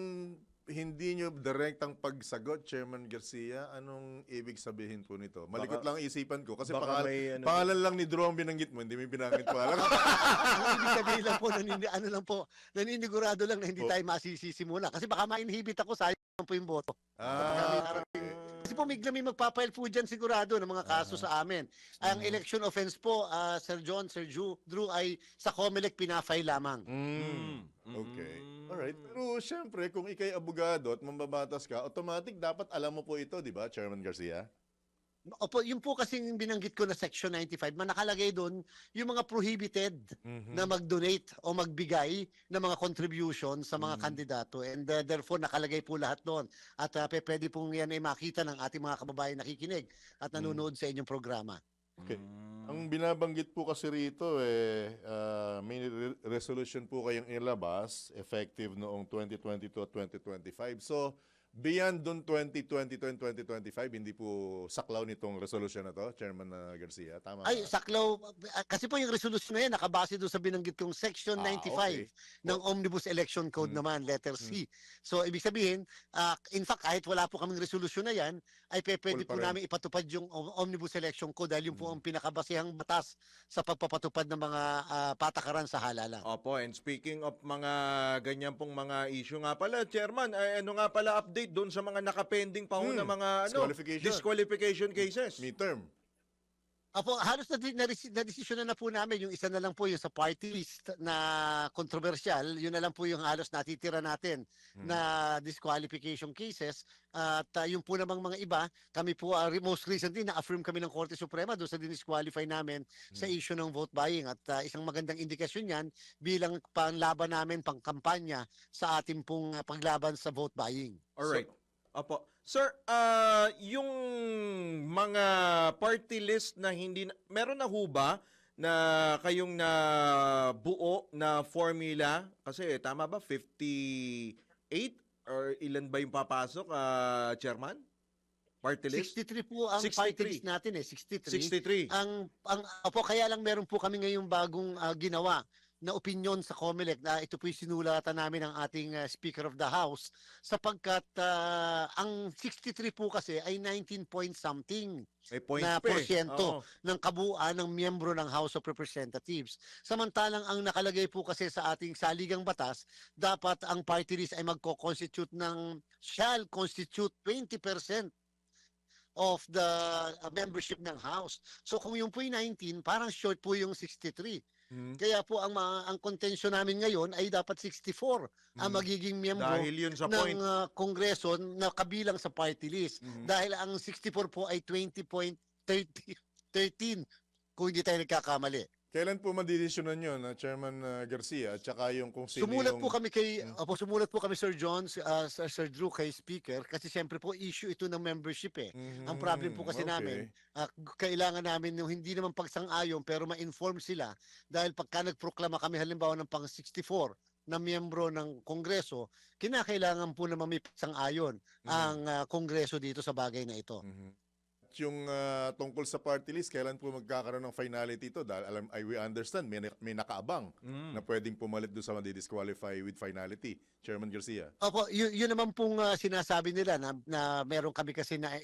hindi nyo direktang pagsagot, Chairman Garcia, anong ibig sabihin po nito? Malikot lang isipan ko kasi baka may ano- pangalan lang ni Drew ang binanggit mo, hindi mo binanggit pangalan. Ang ibig sabihin lang po, naninigurado lang na hindi Po. tayo masisisi muna. Kasi baka ma-inhibit ako, sayang po yung boto. Okay. Kasi po may magpapail po dyan sigurado ng mga kaso sa amin. Ang election offense po, Sir John, Sir Drew, ay sa COMELEC pinafile lamang. Okay. Alright. Pero syempre, kung ikay abogado at mambabatas ka, automatic dapat alam mo po ito, di ba, Chairman Garcia? Opo, yun po kasing binanggit ko na Section 95, nakalagay doon yung mga prohibited na mag-donate o magbigay ng mga contribution sa mga kandidato. And therefore, nakalagay po lahat doon. At pwede pong yan ay makita ng ating mga kababayan nakikinig at nanonood sa inyong programa. Okay. Ang binabanggit po kasi rito, may resolution po kayong ilabas, effective noong 2022 at 2025. So, beyond dun 2022 and 2025, hindi po saklaw nitong resolution na to, Chairman Garcia. Tama Ay, ba? saklaw. Kasi po yung resolution na yan, nakabase doon sa binanggit kong Section 95 okay. ng Omnibus Election Code naman, letter C. So, ibig sabihin, in fact, kahit wala po kaming resolution na yan, ay pwede Full pa po rin. namin ipatupad yung Omnibus Election Code dahil yung po ang pinakabasehang batas sa pagpapatupad ng mga patakaran sa halalan. Opo, and speaking of mga ganyan pong mga issue nga pala, Chairman, ay ano nga pala update doon sa mga nakapending pa ho na mga disqualification cases? Midterm. Apo, halos na-desisyon na po namin. Yung isa na lang po yung sa party list na controversial. Yun na lang po yung halos natitira natin na disqualification cases. At yung po namang mga iba, kami po most recently na-affirm kami ng Korte Suprema doon sa dinisqualify namin sa issue ng vote buying. At isang magandang indikasyon yan bilang panglaban namin, pangkampanya sa ating pong paglaban sa vote buying. Alright. Opo. Sir, yung mga party list na hindi meron na ho ba na kayong na buo na formula? Kasi tama ba 58 or ilan ba yung papasok, Chairman? Party list? 63 po ang 63. party list natin 63. 63. Opo, kaya lang meron po kami ngayong bagong ginawa na opinyon sa COMELEC na ito po yung sinulatan namin ng ating Speaker of the House sapagkat ang 63 po kasi ay 19 point something May points na pa eh. porsyento Oo. ng kabuuan ng miyembro ng House of Representatives. Samantalang ang nakalagay po kasi sa ating saligang batas, dapat ang party list ay magko-constitute shall constitute 20% of the membership ng House. So kung yung po yung 19, parang short po yung 63. Kaya po ang contention namin ngayon ay dapat 64 ang magiging miyembro Dahil yun sa point. ng Kongreso na kabilang sa party list. Dahil ang 64 po ay 20.13 kung hindi tayo nagkakamali. Kailan po madidesisyonan yun, Chairman Garcia, at saka yung kung sino Sumulat yung... po kami kay sumulat po kami Sir John, Sir Drew kay speaker kasi siyempre po issue ito ng membership eh. Ang problem po kasi namin, kailangan namin yung hindi naman pagsang-ayon pero ma-inform sila dahil pagka nagproklama kami halimbawa ng pang 64 na miyembro ng Kongreso, kinakailangan po naman may pagsang-ayon ang Kongreso dito sa bagay na ito. Yung tungkol sa party list, kailan po magkakaroon ng finality ito? Dahil we understand, may nakaabang na pwedeng pumalit doon sa disqualify with finality. Chairman Garcia. Opo, yun naman pong sinasabi nila na meron kami kasi na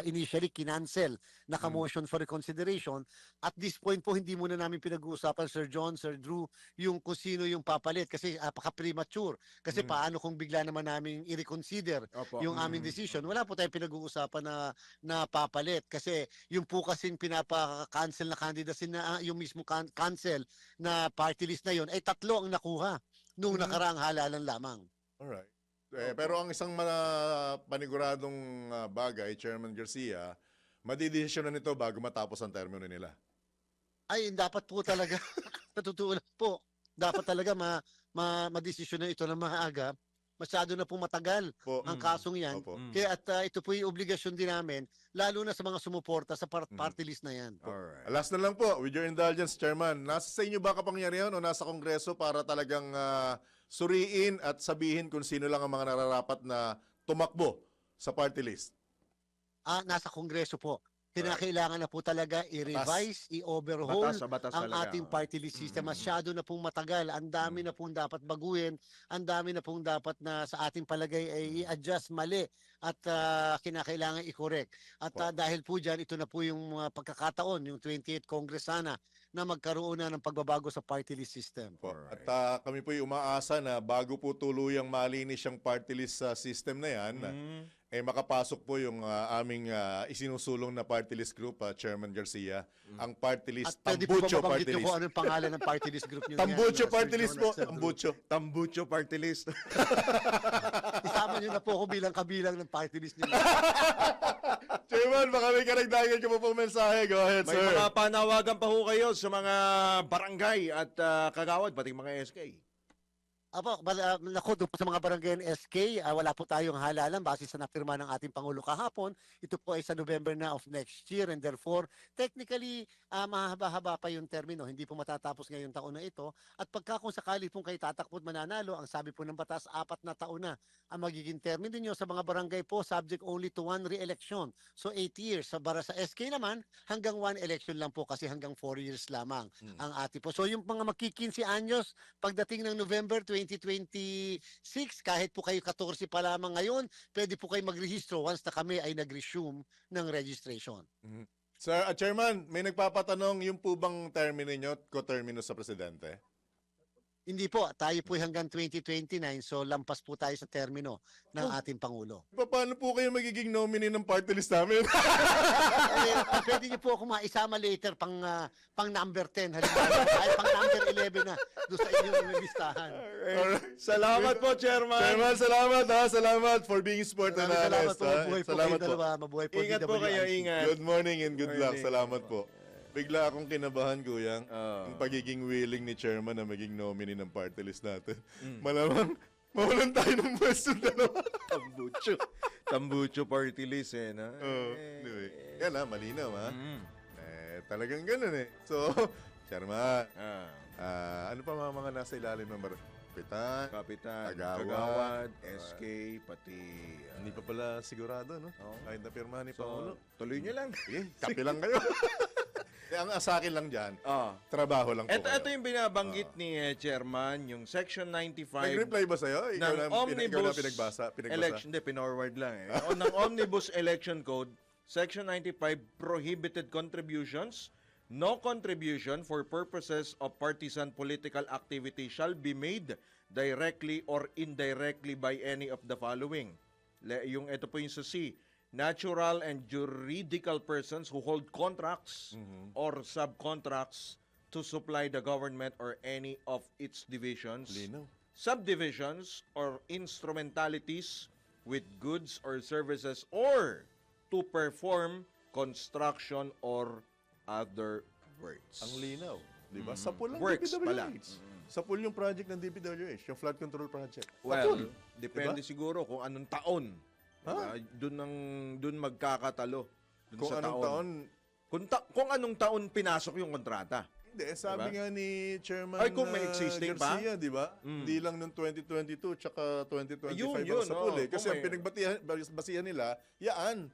initially kinancel, naka-motion for reconsideration. At this point po, hindi muna namin pinag-uusapan, Sir John, Sir Drew, yung kung sino yung papalit kasi apaka-premature. Kasi paano kung bigla naman namin i-reconsider yung aming decision? Wala po tayong pinag-uusapan na papalit kasi yung po kasing pinapa-cancel na candidacy na yung mismo cancel na party list na yun ay 3 ang nakuha nung nakaraang halalan lamang. Alright. Pero ang isang paniguradong bagay, Chairman Garcia, madidesisyonan nito bago matapos ang termino nila. Ay, dapat po talaga, natutulan po, dapat talaga madesisyon na ito ng maaga. Masyado na po matagal ang kasong yan. Kaya ito po yung obligasyon din namin, lalo na sa mga sumuporta sa party list na yan. Alright. Last na lang po, with your indulgence, Chairman, nasa sa inyo ba kapangyarihan o nasa Kongreso para talagang suriin at sabihin kung sino lang ang mga nararapat na tumakbo sa party list? Nasa Kongreso po. Kinakailangan na po talaga i-revise, i-overhaul Batas ang talaga. ating party list system. Masyado na pong matagal. Ang dami na pong dapat baguhin. Ang dami na pong dapat na sa ating palagay ay i-adjust mali at kinakailangan i-correct. At dahil po dyan, ito na po yung pagkakataon, yung 28th Congress sana, na magkaroon na ng pagbabago sa party list system. At kami po yung umaasa na bago po tuluyang malinis yung party list system na yan, makapasok po yung aming isinusulong na party list group, Chairman Garcia, ang party list, At pwede po Tambucho ba Party mabanggit niyo List. kung anong pangalan ng party list group niyo? Tambucho Sir Party John List po, at Sir Drew? Tambucho. Tambucho Party List. Isama niyo na po ako bilang kabilang ng party list niyo. Chairman, baka may karagdagan ka po pong mensahe. Go ahead, May sir. mga panawagan pa ho kayo sa mga barangay at kagawad, pati mga SK. Apo, naku, doon po sa mga barangay ng SK, wala po tayong halalan base sa napirma ng ating Pangulo kahapon. Ito po ay sa November na of next year and therefore, technically, mahaba-haba pa yung termino. Hindi po matatapos ngayong taon na ito. At pagka kung sakali pong kayo tatakbo at mananalo, ang sabi po ng batas, 4 na taon na ang magiging termino niyo sa mga barangay po, subject only to 1 re-election. So 8 years. Sa SK naman, hanggang 1 election lang po kasi hanggang 4 years lamang ang ating po. So yung mga magki-15 anyos, pagdating ng November 2026, kahit po kayo 14 pa lamang ngayon, pwede po kayo magrehistro once na kami ay nag-resume ng registration. Sir, Chairman, may nagpapatanong, yung po bang termino nyo, co-termino sa Presidente? Hindi po, tayo po hanggang 2029, so lampas po tayo sa termino ng ating Pangulo. Paano po kayo magiging nominee ng party list namin? Pwede niyo po ako maisama later pang number 10 halimbawa, ay pang number 11 na doon sa inyong listahan. Salamat po, Chairman. Chairman, salamat Salamat for being sport and Salamat honest. po, mabuhay po Salamat kayo dalawa, mabuhay po. Ingat po kayo, DWIC. ingat. Good morning and good luck. Morning. Salamat po. Bigla akong kinabahan, Kuya. Ang pagiging willing ni Chairman na maging nominee ng party list natin. Malamang, mawalan tayo ng pwesto dalawa. Tambucho Party List na. Anyway, yan malinaw talagang ganun So, Chairman, ano pa mga nasa ilalim ng Kapitan, Kagawad, Kagawad, SK, pati... Hindi pa pala sigurado, no? Oo. Kahit na pirmahan ni So, Pangulo. tuloy nyo lang. Sige, kape lang kayo. Ang sa akin lang dyan, trabaho lang po Ito yung binabanggit ni Chairman, yung Section 95 Nag-reply ba sa'yo? Ikaw ng na Omnibus pinagbasa? Election, hindi, pinorward lang ng Omnibus Election Code, Section 95, prohibited contributions. No contribution for purposes of partisan political activity shall be made directly or indirectly by any of the following. Ito po yung sa C. Natural and juridical persons who hold contracts or subcontracts to supply the government or any of its divisions, Lino. subdivisions, or instrumentalities with goods or services, or to perform construction or other works. Ang linaw. Di ba? Sa pool ng Works pala. DPWH. Sa pool yung project ng DPWH, yung flood control project. Sa Well, pool. depende siguro kung anong taon. Ha? Doon magkakatalo. Dun Kung sa anong taon, Kung anong taon pinasok yung kontrata. hindi, sabi nga ni Chairman Ay, kung may existing pa? Garcia, di ba? Hindi lang ng 2022 tsaka 2025 Yun, sa pool eh. oo. Kasi Kung ang basihan nila, yaan.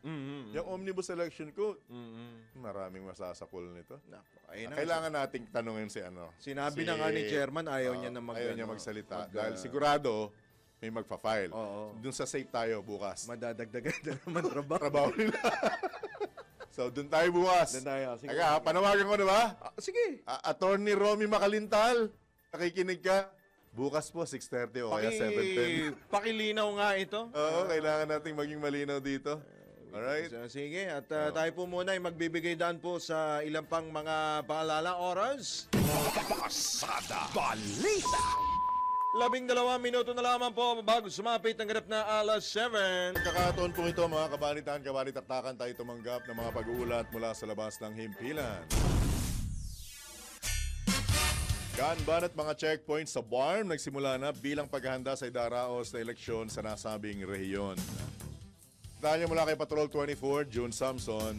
Yung omnibus election code. Maraming masasakol nito. Nako, ayun na. Kailangan nating tanungin si ano. Sinabi na nga ni Chairman, ayaw niya na ayaw niya magsalita. Dahil sigurado, may magpa-file. Oo. Doon sa safe tayo bukas. Madadagdagan na naman trabaho. Trabaho nila. So, doon tayo bukas. Doon tayo, sige. Teka, panawagan ko na ba? Sige. Attorney Romy Makalintal, nakikinig ka? Bukas po, 6:30 o kaya 7:10. Pakilinaw nga ito. Oo, kailangan nating maging malinaw dito. Alright? Sige, at tayo po muna ay magbibigay daan po sa ilang pang mga paalala oras. Pasada Balita. 12 minuto na lamang po bago sumapit ang ganap na alas 7. Kakataon po ito mga kabalitan, kabalitaktakan tayo tumanggap ng mga pag-uulat mula sa labas ng himpilan. Gun ban at mga checkpoints sa BARM nagsimula na bilang paghahanda sa idaraos na eleksyon sa nasabing rehiyon. Detalye mula kay Patrol 24, June Samson.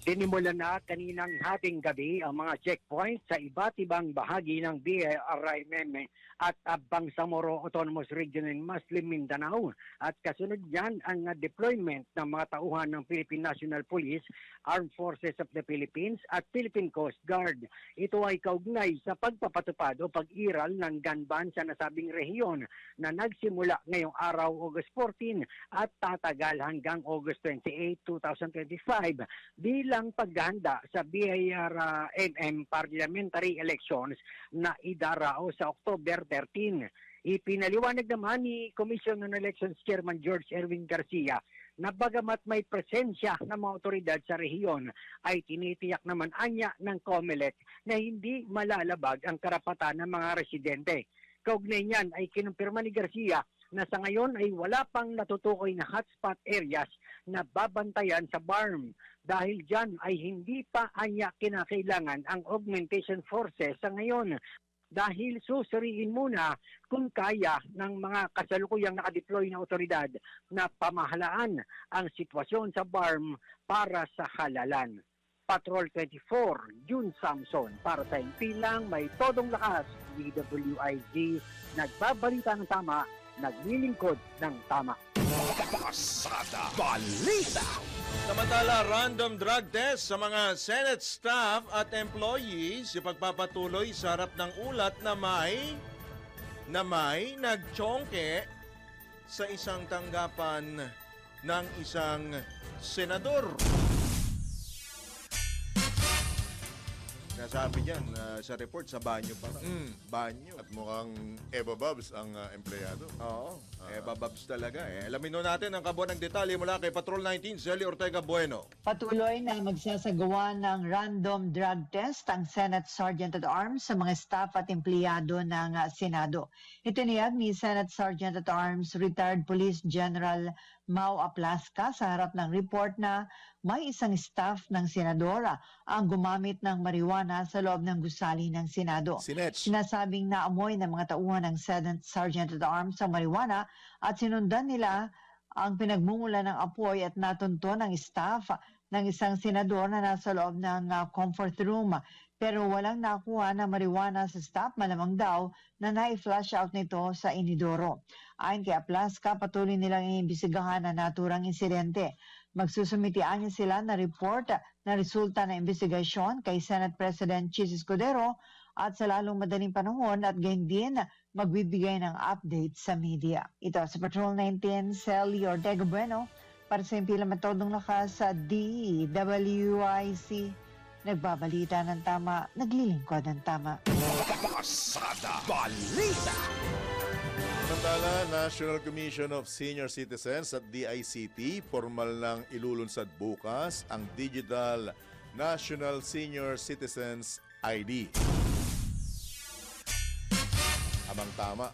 Sinimulan na kaninang hating gabi ang mga checkpoints sa iba't ibang bahagi ng BIRMM at Bangsamoro Autonomous Region in Muslim Mindanao. At kasunod yan ang deployment ng mga tauhan ng Philippine National Police, Armed Forces of the Philippines at Philippine Coast Guard. Ito ay kaugnay sa pagpapatupad o pag-iral ng gun ban sa nasabing rehiyon na nagsimula ngayong araw August 14 at tatagal hanggang August 28, 2025 bilang paghahanda sa BIRMM parliamentary elections na idarao sa October 13. Ipinaliwanag naman ni Commission on Elections Chairman George Erwin Garcia na bagamat may presensya ng mga otoridad sa rehiyon ay tinitiyak naman anya ng COMELEC na hindi malalabag ang karapatan ng mga residente. Kaugnay niyan ay kinumpirma ni Garcia na sa ngayon ay wala pang natutukoy na hotspot areas na babantayan sa BARM. Dahil dyan ay hindi pa anya kinakailangan ang augmentation forces sa ngayon. Dahil susuriin muna kung kaya ng mga kasalukuyang nakadeploy na otoridad na pamahalaan ang sitwasyon sa BARM para sa halalan. Patrol 24, June Samson, para sa impilang may todong lakas, DWIZ, nagbabalita ng tama, naglilingkod ng tama. Pasada Balita. Samantala, random drug test sa mga Senate staff at employees ipagpapatuloy sa harap ng ulat na may nagtiyongke sa isang tanggapan ng isang senador. Nasabi dyan sa report sa banyo pa. Banyo. At mukhang Eva Babs ang empleyado. Oo, bababs talaga. Alamin nun natin ang kabuuan ng detalye mula kay Patrol 19, Celly Ortega Bueno. Patuloy na magsasagawa ng random drug test ang Senate Sergeant at Arms sa mga staff at empleyado ng Senado. Itiniyag ni Senate Sergeant at Arms Retired Police General Mau Aplasca sa harap ng report na may isang staff ng senadora ang gumamit ng marijuana sa loob ng gusali ng Senado. Sinetch. Sinasabing naamoy ng mga tauhan ng Senate Sergeant at Arms ang marijuana at sinundan nila ang pinagmumula ng apoy at natunto ng staff ng isang senador na nasa loob ng comfort room. Pero walang nakuha na marijuana sa staff, malamang daw na na-flush out nito sa inidoro. Ayon kay Aplasca, patuloy nilang iimbestigahan ang naturang insidente. Magsusumitian niya sila na report na resulta ng investigasyon kay Senate President Chis Escudero at sa lalong madaling panahon at gayon din magbibigay ng update sa media. Ito sa Patrol 19, Celly Ortega Bueno para sa impilang matodong lakas sa DWIC. Nagbabalita ng tama, naglilingkod ng tama. Pasada Balita. Samantala, National Commission of Senior Citizens at DICT, formal nang ilulunsad bukas ang Digital National Senior Citizens ID. Amang tama,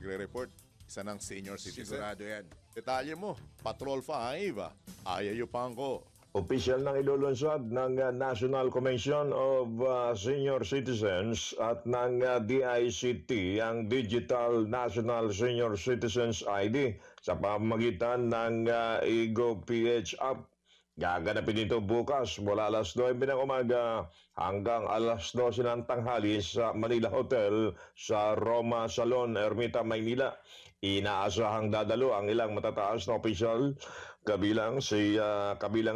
nagre-report, isa ng senior citizen. Sigurado yan. Detalye mo, Patrol 5, Ayayo Pangko, Opisyal nang ilulunsad ng National Commission of Senior Citizens at ng DICT ang Digital National Senior Citizens ID sa pamamagitan ng EGO-PH app. Gaganapin ito bukas mula alas 9 ng umaga hanggang alas 12 ng tanghali sa Manila Hotel sa Roma Salon, Ermita, Maynila. Inaasahang dadalo ang ilang matataas na opisyal kabilang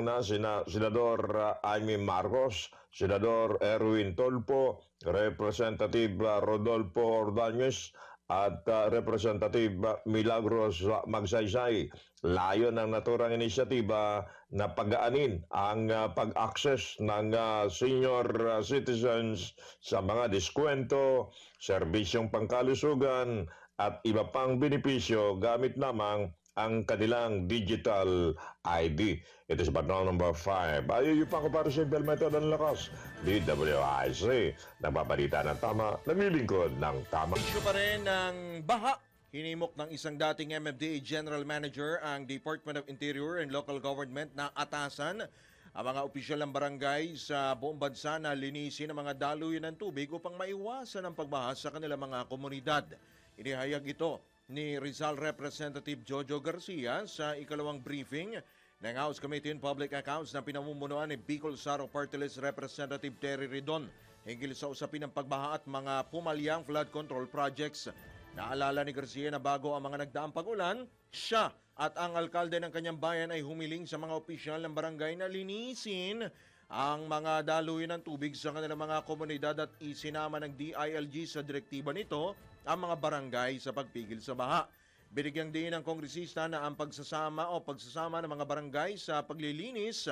na Senador Amy Marcos, Senador Erwin Tolpo, Representative Rodolfo Ordonez at Representative Milagros Magsaysay. Layo ng naturang inisyatiba na pagaanin ang pag-access ng senior citizens sa mga diskwento, serbisyong pangkalusugan at iba pang benepisyo gamit lamang ang kanilang digital ID. Ito is Batang number 5. Ayuyupan ko para sa implemento ng lakas. DWIC. Nagbabalita ng tama, naglilingkod ng tama. Issue pa rin ng baha. Hinimok ng isang dating MMDA General Manager ang Department of Interior and Local Government na atasan ang mga opisyal ng barangay sa buong bansa na linisin ang mga daluyan ng tubig upang maiwasan ang pagbaha sa kanilang mga komunidad. Inihayag ito ni Rizal Representative Jojo Garcia sa ikalawang briefing ng House Committee on Public Accounts na pinamumunuan ni Bicol Saro Party List Representative Terry Ridon hinggil sa usapin ng pagbaha at mga pumalyang flood control projects. Naalala ni Garcia na bago ang mga nagdaang pag-ulan, siya at ang alkalde ng kanyang bayan ay humiling sa mga opisyal ng barangay na linisin ang mga daluyan ng tubig sa kanilang mga komunidad at isinama ng DILG sa direktiba nito ang mga barangay sa pagpigil sa baha. Binigyang din ng kongresista na ang pagsasama ng mga barangay sa paglilinis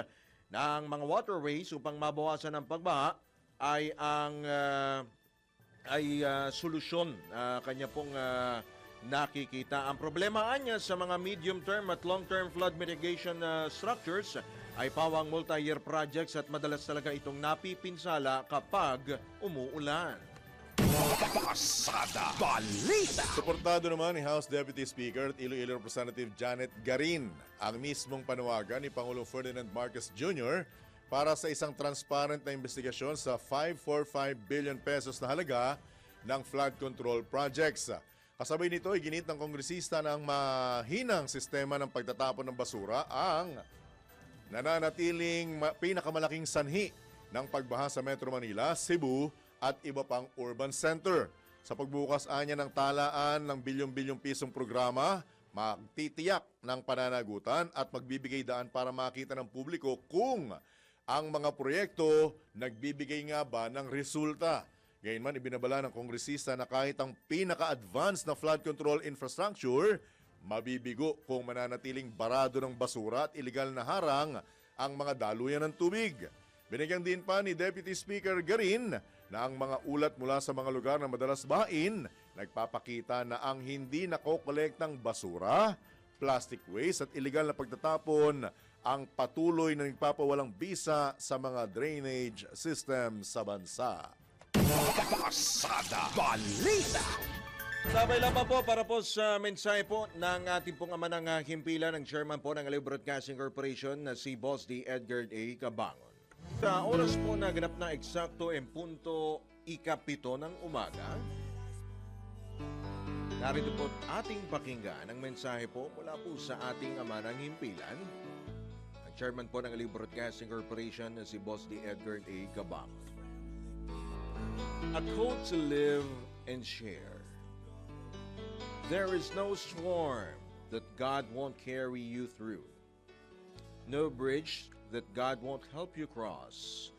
ng mga waterways upang mabawasan ang pagbaha ay solusyon kanya pong nakikita. Ang problema niya sa mga medium-term at long-term flood mitigation structures ay pawang multi-year projects at madalas talaga itong napipinsala kapag umuulan. Pasada Balita. Suportado naman ni House Deputy Speaker at Iloilo Representative Janet Garin ang mismong panawagan ni Pangulong Ferdinand Marcos Jr. para sa isang transparent na investigasyon sa 545 billion pesos na halaga ng flood control projects. Kasabay nito, iginit ng kongresista na ang mahinang sistema ng pagtatapon ng basura ang nananatiling pinakamalaking sanhi ng pagbaha sa Metro Manila, Cebu at iba pang urban center. Sa pagbukas anya ng talaan ng bilyong-bilyong pisong programa, magtitiyak ng pananagutan at magbibigay daan para makita ng publiko kung ang mga proyekto nagbibigay nga ba ng resulta. Gayunman, ibinabala ng kongresista na kahit ang pinaka-advanced na flood control infrastructure, mabibigo kung mananatiling barado ng basura at iligal na harang ang mga daluyan ng tubig. Binigyan din pa ni Deputy Speaker Garin na ang mga ulat mula sa mga lugar na madalas bahain nagpapakita na ang hindi nakokolektang basura, plastic waste at iligal na pagtatapon ang patuloy na nagpapawalang bisa sa mga drainage system sa bansa. Pasada Balita. Sabay lamang po para po sa mensahe po ng ating pong ama ng himpilan ng chairman po ng Alay Broadcasting Corporation na si Boss D. Edgar A. Cabangon. Sa oras po na ganap na eksakto en punto ikapito ng umaga, narito po ating pakinggan ang mensahe po mula po sa ating ama ng himpilan, ang chairman po ng Alay Broadcasting Corporation na si Boss D. Edgar A. Cabangon. A code to live and share. There is no storm that God won't carry you through. No bridge that God won't help you cross.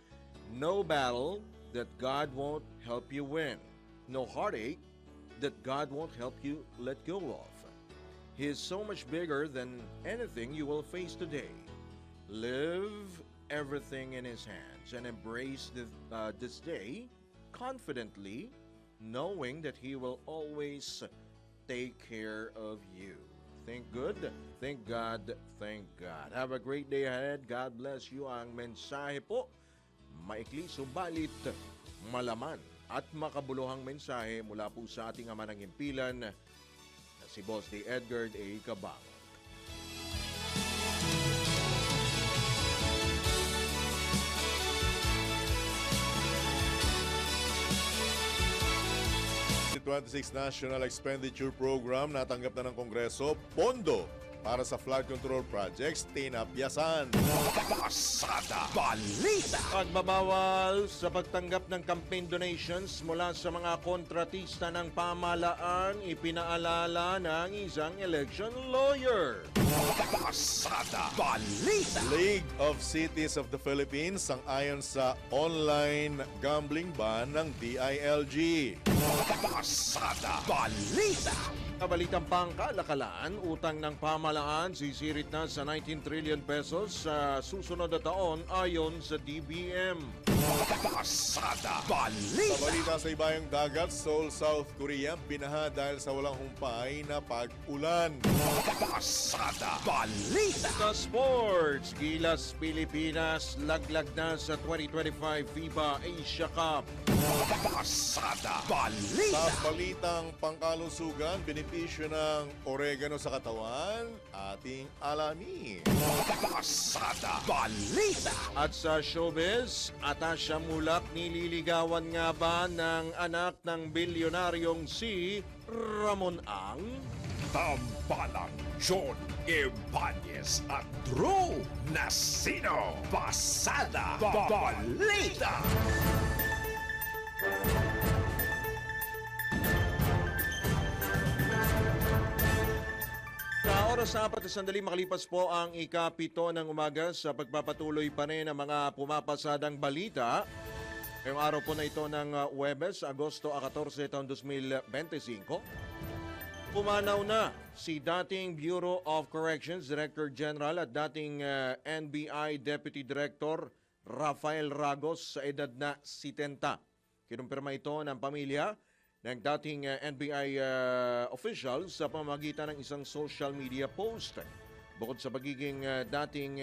No battle that God won't help you win. No heartache that God won't help you let go of. He is so much bigger than anything you will face today. Live everything in His hands and embrace this day confidently, knowing that He will always take care of you. Think good, thank God, thank God. Have a great day ahead. God bless you. Ang mensahe po, maikli subalit malaman at makabuluhang mensahe mula po sa ating ama ng himpilan na si Boss D. Edgar A. Cabangon. 2026 National Expenditure Program, natanggap na ng Kongreso pondo para sa flood control projects, tinapyasan. Pasada Balita. Pagbabawal sa pagtanggap ng campaign donations mula sa mga kontratista ng pamahalaan, ipinaalala ng isang election lawyer. Pasada Balita. League of Cities of the Philippines sang-ayon sa online gambling ban ng DILG. Pasada Balita. Kabalitang pangkalakalaan, utang ng pamahalaan sisirit na sa 19 trillion pesos sa susunod na taon ayon sa DBM. Pasada Sa Balita. balita sa ibayang dagat, Seoul, South Korea, binaha dahil sa walang humpay na pag-ulan. Pasada Balita. Sa sports, Gilas Pilipinas laglag na sa 2025 FIBA Asia Cup. Pasada Sa Balita. balitang pangkalusugan, benepisyo ng oregano sa katawan, ating alami. Pasada Balita. At sa showbiz, Atasha Mulak nililigawan nga ba ng anak ng bilyonaryong si Ramon Ang? Tambalang John Ibanez at Drew Nasino. Pasada Balita. Sa oras na 4 sandali makalipas po ang ikapito ng umaga sa pagpapatuloy pa rin ng mga pumapasadang balita. Ngayong araw po na ito ng Huwebes, Agosto 14, taon 2025. Pumanaw na si dating Bureau of Corrections Director General at dating NBI Deputy Director Rafael Ragos sa edad na 70. Kinumpirma ito ng pamilya ng dating NBI official sa pamamagitan ng isang social media post. Bukod sa pagiging dating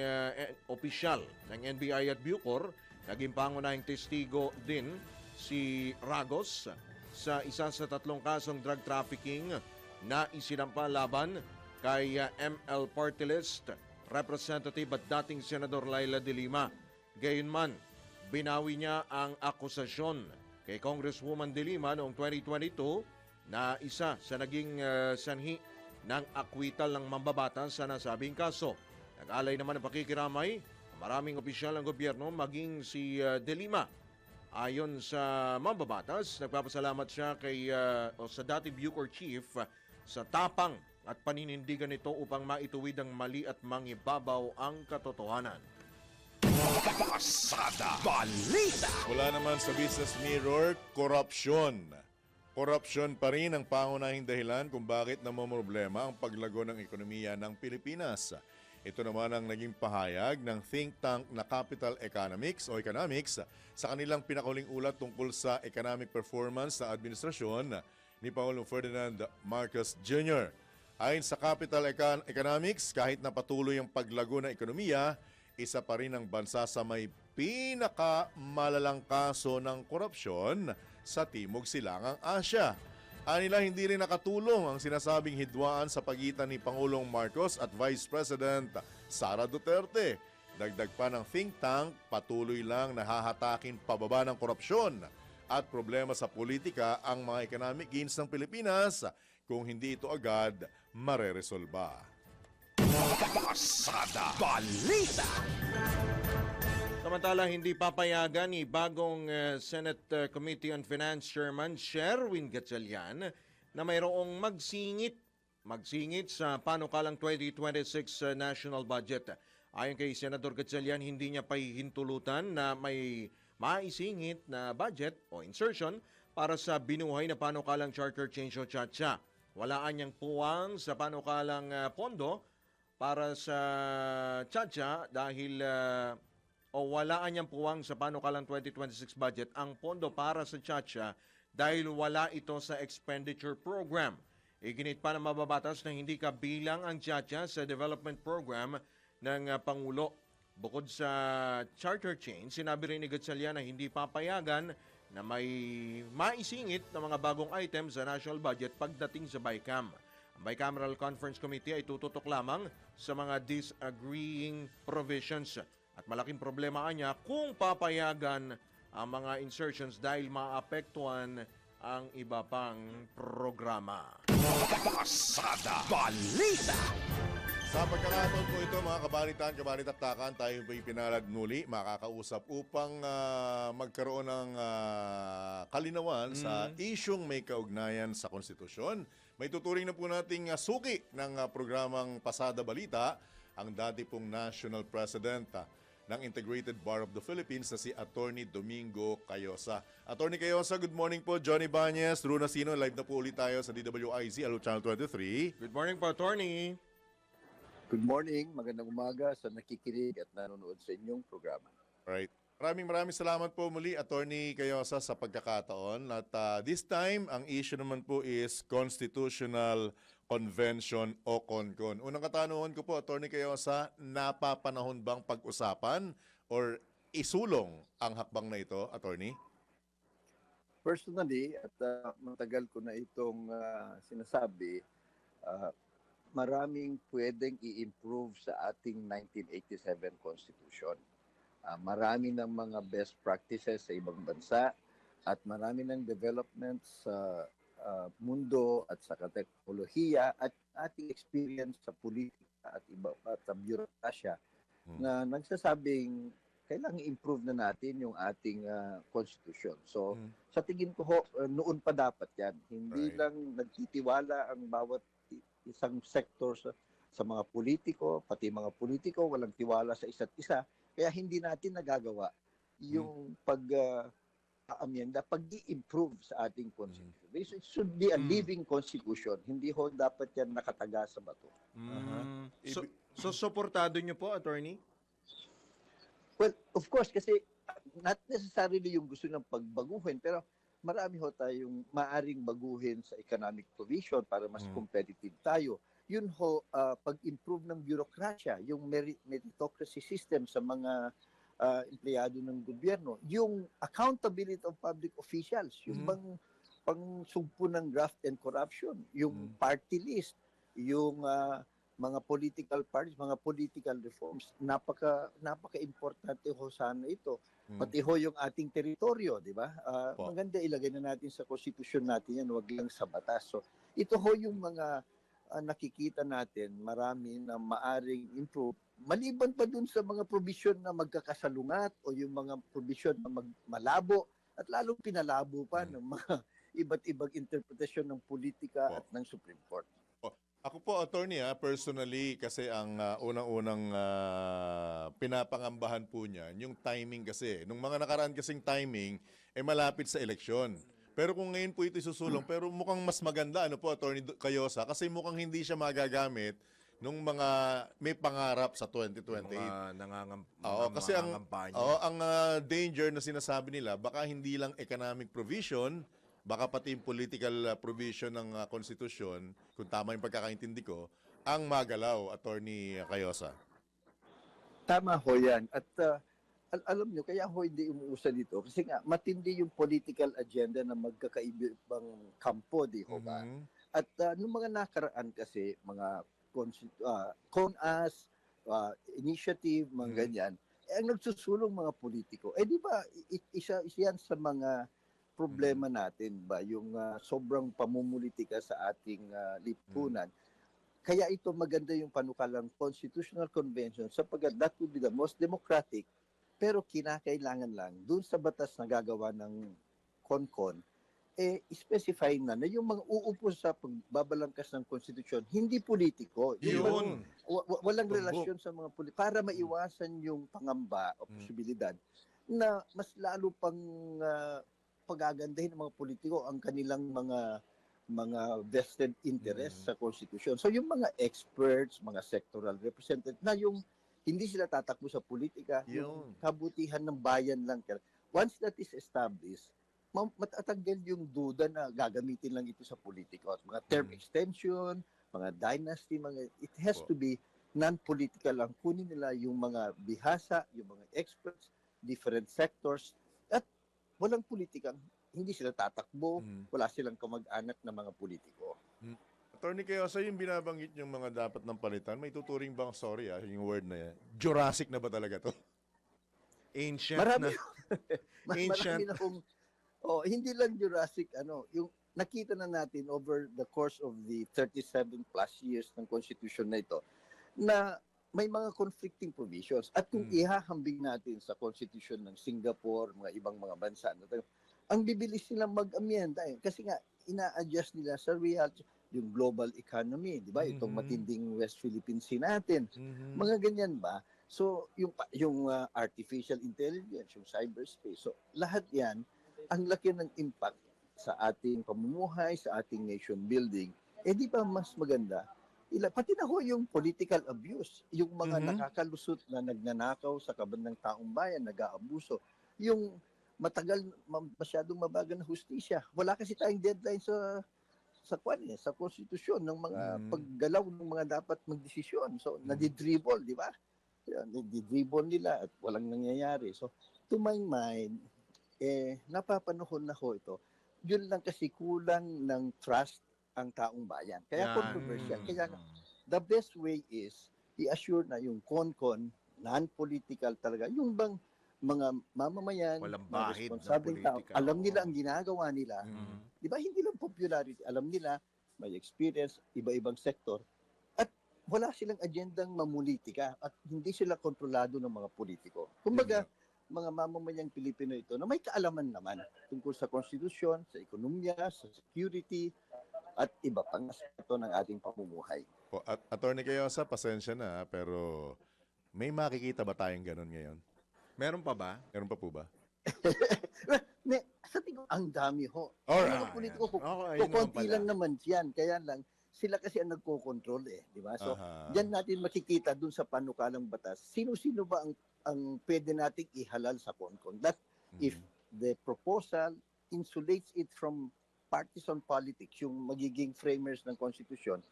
opisyal ng NBI at Bucor, naging pangunahing testigo din si Ragos sa isa sa 3 kasong drug trafficking na isinampa laban kay ML Party List Representative at dating Senador Laila de Lima. Gayunman, binawi niya ang akusasyon kay Congresswoman de Lima noong 2022 na isa sa naging sanhi ng akwital ng mambabatas sa nasabing kaso. Nag-alay naman ng pakikiramay ang maraming opisyal ng gobyerno maging si de Lima. Ayon sa mambabatas, nagpapasalamat siya kay sa dating Bucor Chief sa tapang at paninindigan nito upang maituwid ang mali at mangibabaw ang katotohanan. Pasada Balita. Wala naman sa Business Mirror, korupsyon. Korupsyon pa rin ang pangunahing dahilan kung bakit namomroblema ang paglago ng ekonomiya ng Pilipinas. Ito naman ang naging pahayag ng think tank na Capital Economics o Economics sa kanilang pinakahuling ulat tungkol sa economic performance sa administrasyon ni Pangulong Ferdinand Marcos Jr. Ayon sa Capital Economics, kahit na patuloy ang paglago ng ekonomiya, isa pa rin ang bansa sa may pinakamalalang kaso ng korupsyon sa Timog Silangang Asya. Anila hindi rin nakatulong ang sinasabing hidwaan sa pagitan ni Pangulong Marcos at Vice President Sara Duterte. Dagdag pa ng think tank, patuloy lang nahahatakin pababa ng korupsyon at problema sa politika ang mga economic gains ng Pilipinas kung hindi ito agad mareresolba. Pasada Balita. Samantala, hindi papayagan ni bagong Senate Committee on Finance Chairman Sherwin Gatchalian na mayroong magsingit sa panukalang 2026 national budget. Ayon kay Senador Gatchalian, hindi niya pahihintulutan na may maisingit na budget o insertion para sa binuhay na panukalang charter change o CHATSA. Walaan niyang puwang sa panukalang pondo para sa CHATSA dahil walaan niyang puwang sa panukalang 2026 budget ang pondo para sa CHATSA dahil wala ito sa expenditure program. Iginit pa ng mababatas na hindi kabilang ang CHATSA sa development program ng Pangulo. Bukod sa charter change, sinabi rin ni Gatchalian na hindi papayagan na may maisingit na mga bagong items sa national budget pagdating sa BICAM. Ang Bicameral Conference Committee ay tututok lamang sa mga disagreeing provisions at malaking problema niya kung papayagan ang mga insertions dahil maapektuhan ang iba pang programa. Pasada Balita. Sa pagkakataon po ito, mga kabalitan, kabalitaktakan, tayo po'y pinalagnuli, makakausap upang magkaroon ng kalinawan sa isyung may kaugnayan sa konstitusyon. May tuturing na po nating suki ng programang Pasada Balita, ang dati pong National President ng Integrated Bar of the Philippines na si Attorney Domingo Cayosa. Attorney Cayosa, good morning po. Johnny Bañez, Drew Nasino, live na po ulit tayo sa DWIZ, Alo Channel 23. Good morning po, Attorney. Good morning, magandang umaga sa nakikinig at nanonood sa inyong programa. Right. Maraming salamat po muli, Attorney Cayosa, sa pagkakataon. At this time, ang issue naman po is Constitutional Convention o CONCON. Unang katanungan ko po, Attorney Cayosa, napapanahon bang pag-usapan or isulong ang hakbang na ito, Attorney? Personally, at matagal ko na itong sinasabi, maraming pwedeng i-improve sa ating 1987 Constitution. Marami ng mga best practices sa ibang bansa at marami ng developments sa mundo at sa teknolohiya at ating experience sa politika at iba at sa bureaucracia na nagsasabing kailangan i-improve na natin yung ating constitution. So, sa tingin ko noon pa dapat yan. Hindi lang nagtitiwala ang bawat isang sector sa mga politiko, pati mga politiko walang tiwala sa isa't isa. Kaya hindi natin nagagawa yung pag-amyenda, pag-i-improve sa ating constitution. It should be a living constitution. Hindi ho dapat yan nakataga sa bato. So, suportado niyo po, Attorney? Well, of course, kasi not necessarily yung gusto ng pagbaguhin, pero marami ho tayong maaring baguhin sa economic provision para mas competitive tayo. Yun ho, pag-improve ng bureaucracia, yung meritocracy system sa mga empleyado ng gobyerno, yung accountability of public officials, yung bang pangsugpo ng graft and corruption, yung party list, yung mga political parties, mga political reforms, napaka-importante ho sana ito. Pati ho yung ating teritoryo, di ba? Maganda ilagay na natin sa konstitusyon natin yan, wag lang sa batas. So, ito ho yung mga nakikita natin, marami na maaring improve. Maliban pa dun sa mga provision na magkakasalungat o yung mga provision na malabo at lalong pinalabo pa ng mga iba't ibang interpretasyon ng politika at ng Supreme Court. Ako po, Attorney, personally, kasi ang unang-unang pinapangambahan po niyan, yung timing kasi. Nung mga nakaraan kasing timing, malapit sa eleksyon. Pero kung ngayon po ito isusulong, pero mukhang mas maganda, ano po, Attorney Cayosa, kasi mukhang hindi siya magagamit nung mga may pangarap sa 2028. Kasi ang danger na sinasabi nila, baka hindi lang economic provision, baka pati yung political provision ng konstitusyon, kung tama yung pagkakaintindi ko, ang magalaw, Attorney Cayosa. Tama ho yan. At alam nyo, kaya ho hindi umuusa dito. Kasi nga, matindi yung political agenda na magkakaibang kampo, di ho ba? At nung mga nakaraan kasi, mga CONAS, initiative, mga ganyan, ang nagsusulong mga politiko. Di ba, isa yan sa mga problema natin ba yung sobrang pamumulitika sa ating lipunan. Kaya ito maganda yung panukalang Constitutional Convention sapagkat that would be the most democratic pero kinakailangan lang dun sa batas na gagawa ng CONCON specify na yung mga uupo sa pagbabalangkas ng konstitusyon hindi politiko. Walang relasyon sa mga politiko para maiwasan yung pangamba o posibilidad na mas lalo pang pagagandahin ng mga politiko ang kanilang mga vested interest sa konstitusyon. So yung mga experts, mga sectoral representatives na yung hindi sila tatakbo sa politika, yung kabutihan ng bayan lang. Once that is established, matatanggal yung duda na gagamitin lang ito sa politiko. Mga term extension, mga dynasty, it has to be non-political lang. Kunin nila yung mga bihasa, yung mga experts, different sectors, walang politikang, hindi sila tatakbo, wala silang kamag-anak na mga politiko. Attorney Cayosa, yung binabanggit yung mga dapat ng palitan, may tuturing bang, yung word na yan, Jurassic na ba talaga to? Ancient Marami na. Ancient. na kung Hindi lang Jurassic, yung nakita na natin over the course of the 37 plus years ng Constitution na ito, na may mga conflicting provisions. At kung ihahambing natin sa Constitution ng Singapore, mga ibang mga bansa, ang bibilis nilang mag-amyenda. Kasi nga, ina-adjust nila sa reality, yung global economy, di ba? Itong matinding West Philippine Sea natin. Mga ganyan ba? So, yung artificial intelligence, yung cyberspace. So, lahat yan, ang laki ng impact sa ating pamumuhay, sa ating nation building. Di ba mas maganda? Pati na ho yung political abuse, yung mga nakakalusot na nagnanakaw sa kaban ng taong bayan, nag-aabuso, yung masyadong mabagal na hustisya. Wala kasi tayong deadline sa konstitusyon ng mga paggalaw ng mga dapat magdesisyon. So, nadidribble, di ba? Nadidribble nila at walang nangyayari. So, to my mind, napapanahon na ho ito. Yun lang kasi kulang ng trust ang taong bayan. Kaya controversial. Kaya the best way is i-assure na yung CONCON, non-political talaga, yung bang mga mamamayan, Walang mga bahid na responsabling tao, politika. alam nila ang ginagawa nila. Di ba? Hindi lang popularity. Alam nila, may experience, iba-ibang sektor. At wala silang agendang mamulitika at hindi sila kontrolado ng mga politiko. Kumbaga, mga mamamayang Pilipino ito na may kaalaman naman tungkol sa konstitusyon, sa ekonomiya, sa security, at iba pang aspeto ng ating pamumuhay. Attorney Cayosa, pasensya na, pero may makikita ba tayong ganun ngayon? Meron pa ba? Meron pa po ba? Sa tingin ko, ang dami ho. Alright. Mga politiko, ayun konti naman pala. lang naman yan. Kaya lang, sila kasi ang nagko-control di ba? So, Aha. diyan natin makikita dun sa panukalang batas, sino-sino ba ang pwede nating ihalal sa CONCON? That if the proposal insulates it from partisan politics, yung magiging framers ng konstitusyon,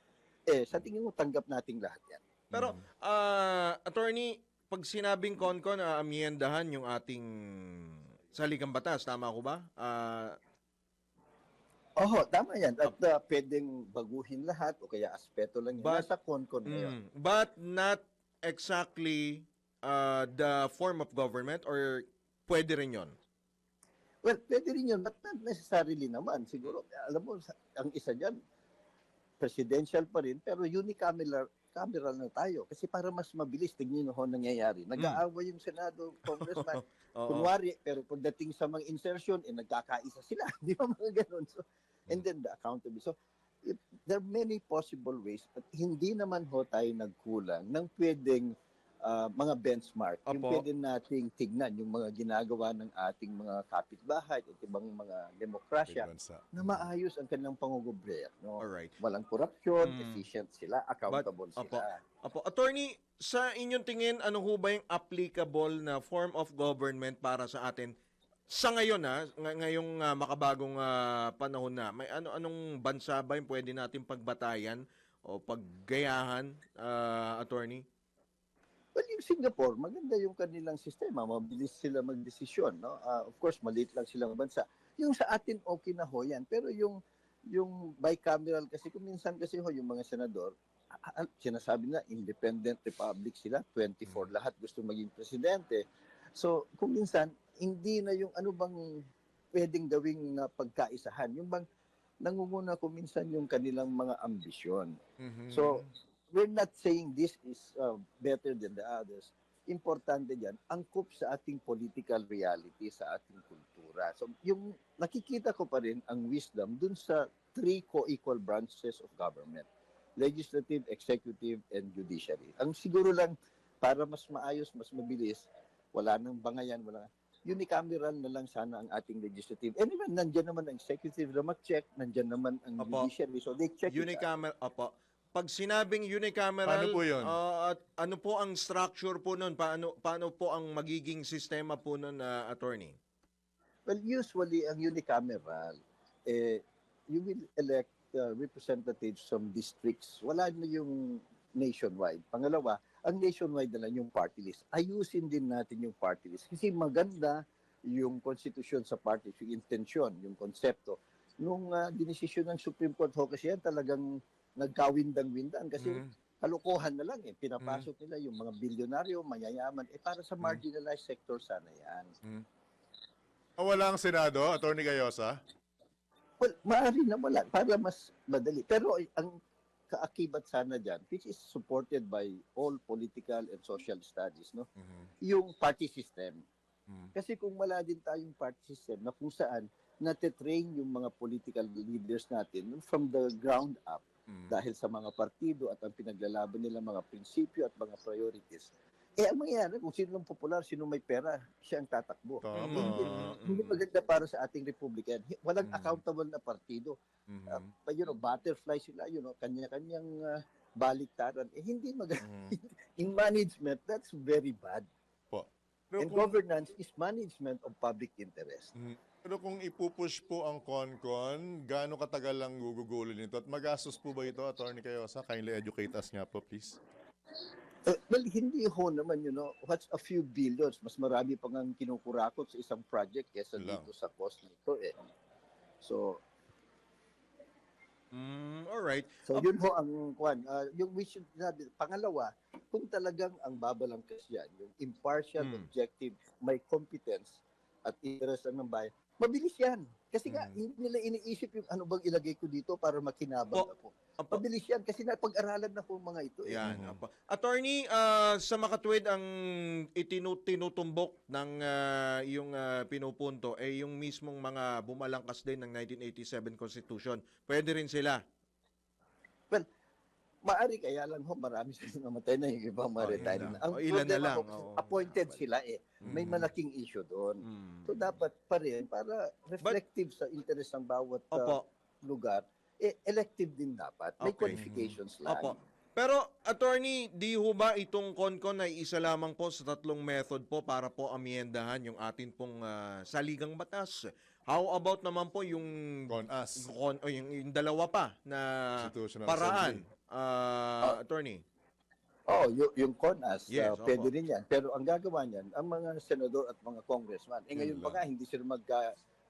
sa tingin mo, tanggap nating lahat yan. Pero, attorney, pag sinabing CONCON, amiyendahan yung ating saligang batas, tama ko ba? Tama yan. At pwedeng baguhin lahat o kaya aspeto lang yan. Nasa CONCON na yun. But not exactly the form of government or pwede rin yun? Well, pwede rin yun, but not necessarily naman. Siguro, alam mo, ang isa dyan, presidential pa rin, pero unicameral na tayo. Kasi para mas mabilis, tignan nyo ho nangyayari. Nag-aaway yung Senado, Congressman, kunwari, pero pagdating sa mga insertion, nagkakaisa sila. Di ba mga ganun? So, and then the accountability. So, there are many possible ways, at hindi naman ho tayo nagkulang ng pwedeng mga benchmark. Yung pwede nating tignan, yung mga ginagawa ng ating mga kapitbahay at ibang mga demokrasya na maayos ang kanilang pangugobyerno. Alright. Walang korupsyon, efficient sila, accountable sila. Attorney, sa inyong tingin, ano ho ba yung applicable na form of government para sa atin sa ngayon ngayong makabagong panahon na? May anong bansa ba yung pwede natin pagbatayan o paggayahan, attorney? Well, yung Singapore, maganda yung kanilang sistema. Mabilis sila magdesisyon. No? Of course, maliit lang silang bansa. Yung sa atin, okay na ho yan. Pero yung bicameral kasi, kung minsan kasi ho, yung mga senador, sinasabi na, independent republic sila, 24 lahat gusto maging presidente. So, kung minsan, hindi na yung ano bang pwedeng gawing pagkaisahan. Yung bang nangunguna kung minsan yung kanilang mga ambisyon. So, we're not saying this is better than the others. Importante dyan, angkop sa ating political reality, sa ating kultura. So, yung nakikita ko pa rin ang wisdom dun sa 3 co-equal branches of government. Legislative, executive, and judiciary. Ang siguro lang, para mas maayos, mas mabilis, wala nang bangayan, unicameral na lang sana ang ating legislative. Anyway, nandyan naman ang executive na mag-check, nandyan naman ang judiciary. So, they check Unicameral, Pag sinabing unicameral, paano po yun? Ano po ang structure po nun? Paano po ang magiging sistema po nun, attorney? Well, usually, ang unicameral, you will elect representatives from districts. Wala na yung nationwide. Pangalawa, ang nationwide na lang yung party list. Ayusin din natin yung party list. Kasi maganda yung constitution sa party list, yung intensyon, yung konsepto. Nung dinesisyon ng Supreme Court ho, kasi yan talagang nagkawindang-windan kasi kalokohan na lang pinapasok nila yung mga bilyonaryo, mayayaman para sa marginalized sector sana yan. Wala ang Senado, Attorney Cayosa? Well, maaari na wala para mas madali. Pero ang kaakibat sana dyan, which is supported by all political and social studies, no? Yung party system. Kasi kung wala din tayong party system na kung saan nate-train yung mga political leaders natin from the ground up dahil sa mga partido at ang pinaglalaban nila mga prinsipyo at mga priorities. Ang mangyayari, kung sino ang popular, sino may pera, siya ang tatakbo. Hindi maganda para sa ating Republican. Walang accountable na partido. Butterfly sila, kanya-kanyang baliktaran. Hindi maganda. In management, that's very bad. And governance is management of public interest. Pero kung ipupush po ang CONCON, gaano katagal lang gugugulin nito? At magastos po ba ito, Attorney Cayosa? Kindly educate us nga po, please. Well, hindi ho naman, what's a few billions? Mas marami pang ang kinukurakot sa isang project kesa dito sa cost nito eh. So, alright. So, yun ho ang kwan. Yung we should, pangalawa, kung talagang ang babalangkas yan, yung impartial, objective, may competence at interest ng bayan, mabilis yan. Kasi nga, hindi nila iniisip yung ano bang ilagay ko dito para makinabang ako. Mabilis yan kasi napag-aralan na po mga ito. Yan. Attorney, sa makatwid ang tinutumbok ng yung pinupunto ay yung mismong mga bumalangkas din ng 1987 Constitution. Pwede rin sila? Well, maari kaya lang ho, marami silang namatay na yung ibang ma-retire na. Ang ilan na lang. Appointed sila eh. May malaking issue doon. So dapat pa rin, para reflective sa interest ng bawat lugar, elective din dapat. May qualifications lang. Pero, Attorney, di ho ba itong CONCON ay isa lamang po sa tatlong method po para po amyendahan yung atin pong saligang batas? How about naman po yung CONAS? Yung dalawa pa na paraan, Attorney? Yung CONAS, Yes, pwede rin yan. Pero ang gagawa niyan, ang mga senador at mga congressman, ngayon pa nga, hindi sila